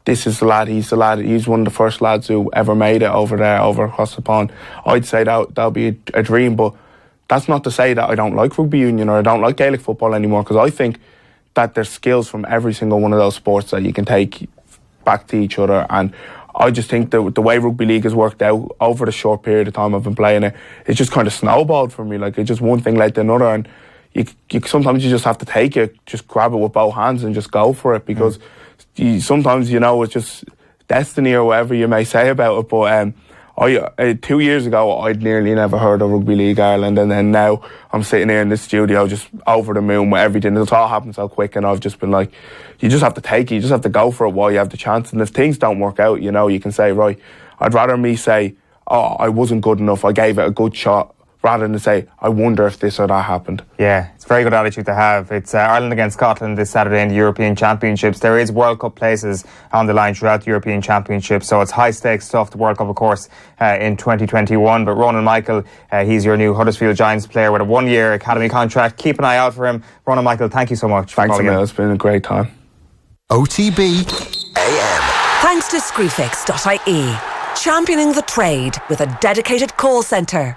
this is the lad, he's one of the first lads who ever made it over there, over across the pond, I'd say that'll be a dream. But that's not to say that I don't like rugby union or I don't like Gaelic football anymore, because I think that there's skills from every single one of those sports that you can take back to each other. And I just think that the way Rugby League has worked out over the short period of time I've been playing it, it's just kind of snowballed for me. Like, it's just one thing led to another, and you sometimes you just have to take it, just grab it with both hands and just go for it, because sometimes, you know, it's just destiny or whatever you may say about it. But 2 years ago, I'd nearly never heard of Rugby League Ireland, and then now I'm sitting here in this studio just over the moon with everything. It's all happened so quick, and I've just been like, you just have to take it, you just have to go for it while you have the chance. And if things don't work out, you know, you can say, right, I'd rather me say, oh, I wasn't good enough, I gave it a good shot, rather than say, I wonder if this or that happened. Yeah, it's a very good attitude to have. It's Ireland against Scotland this Saturday in the European Championships. There is World Cup places on the line throughout the European Championships, so it's high-stakes stuff. The World Cup, of course, in 2021. But Ronan Michael, he's your new Huddersfield Giants player with a one-year academy contract. Keep an eye out for him. Ronan Michael, thank you so much. Thanks, Emil. It's been a great time. OTB AM. Thanks to Screwfix.ie, championing the trade with a dedicated call centre.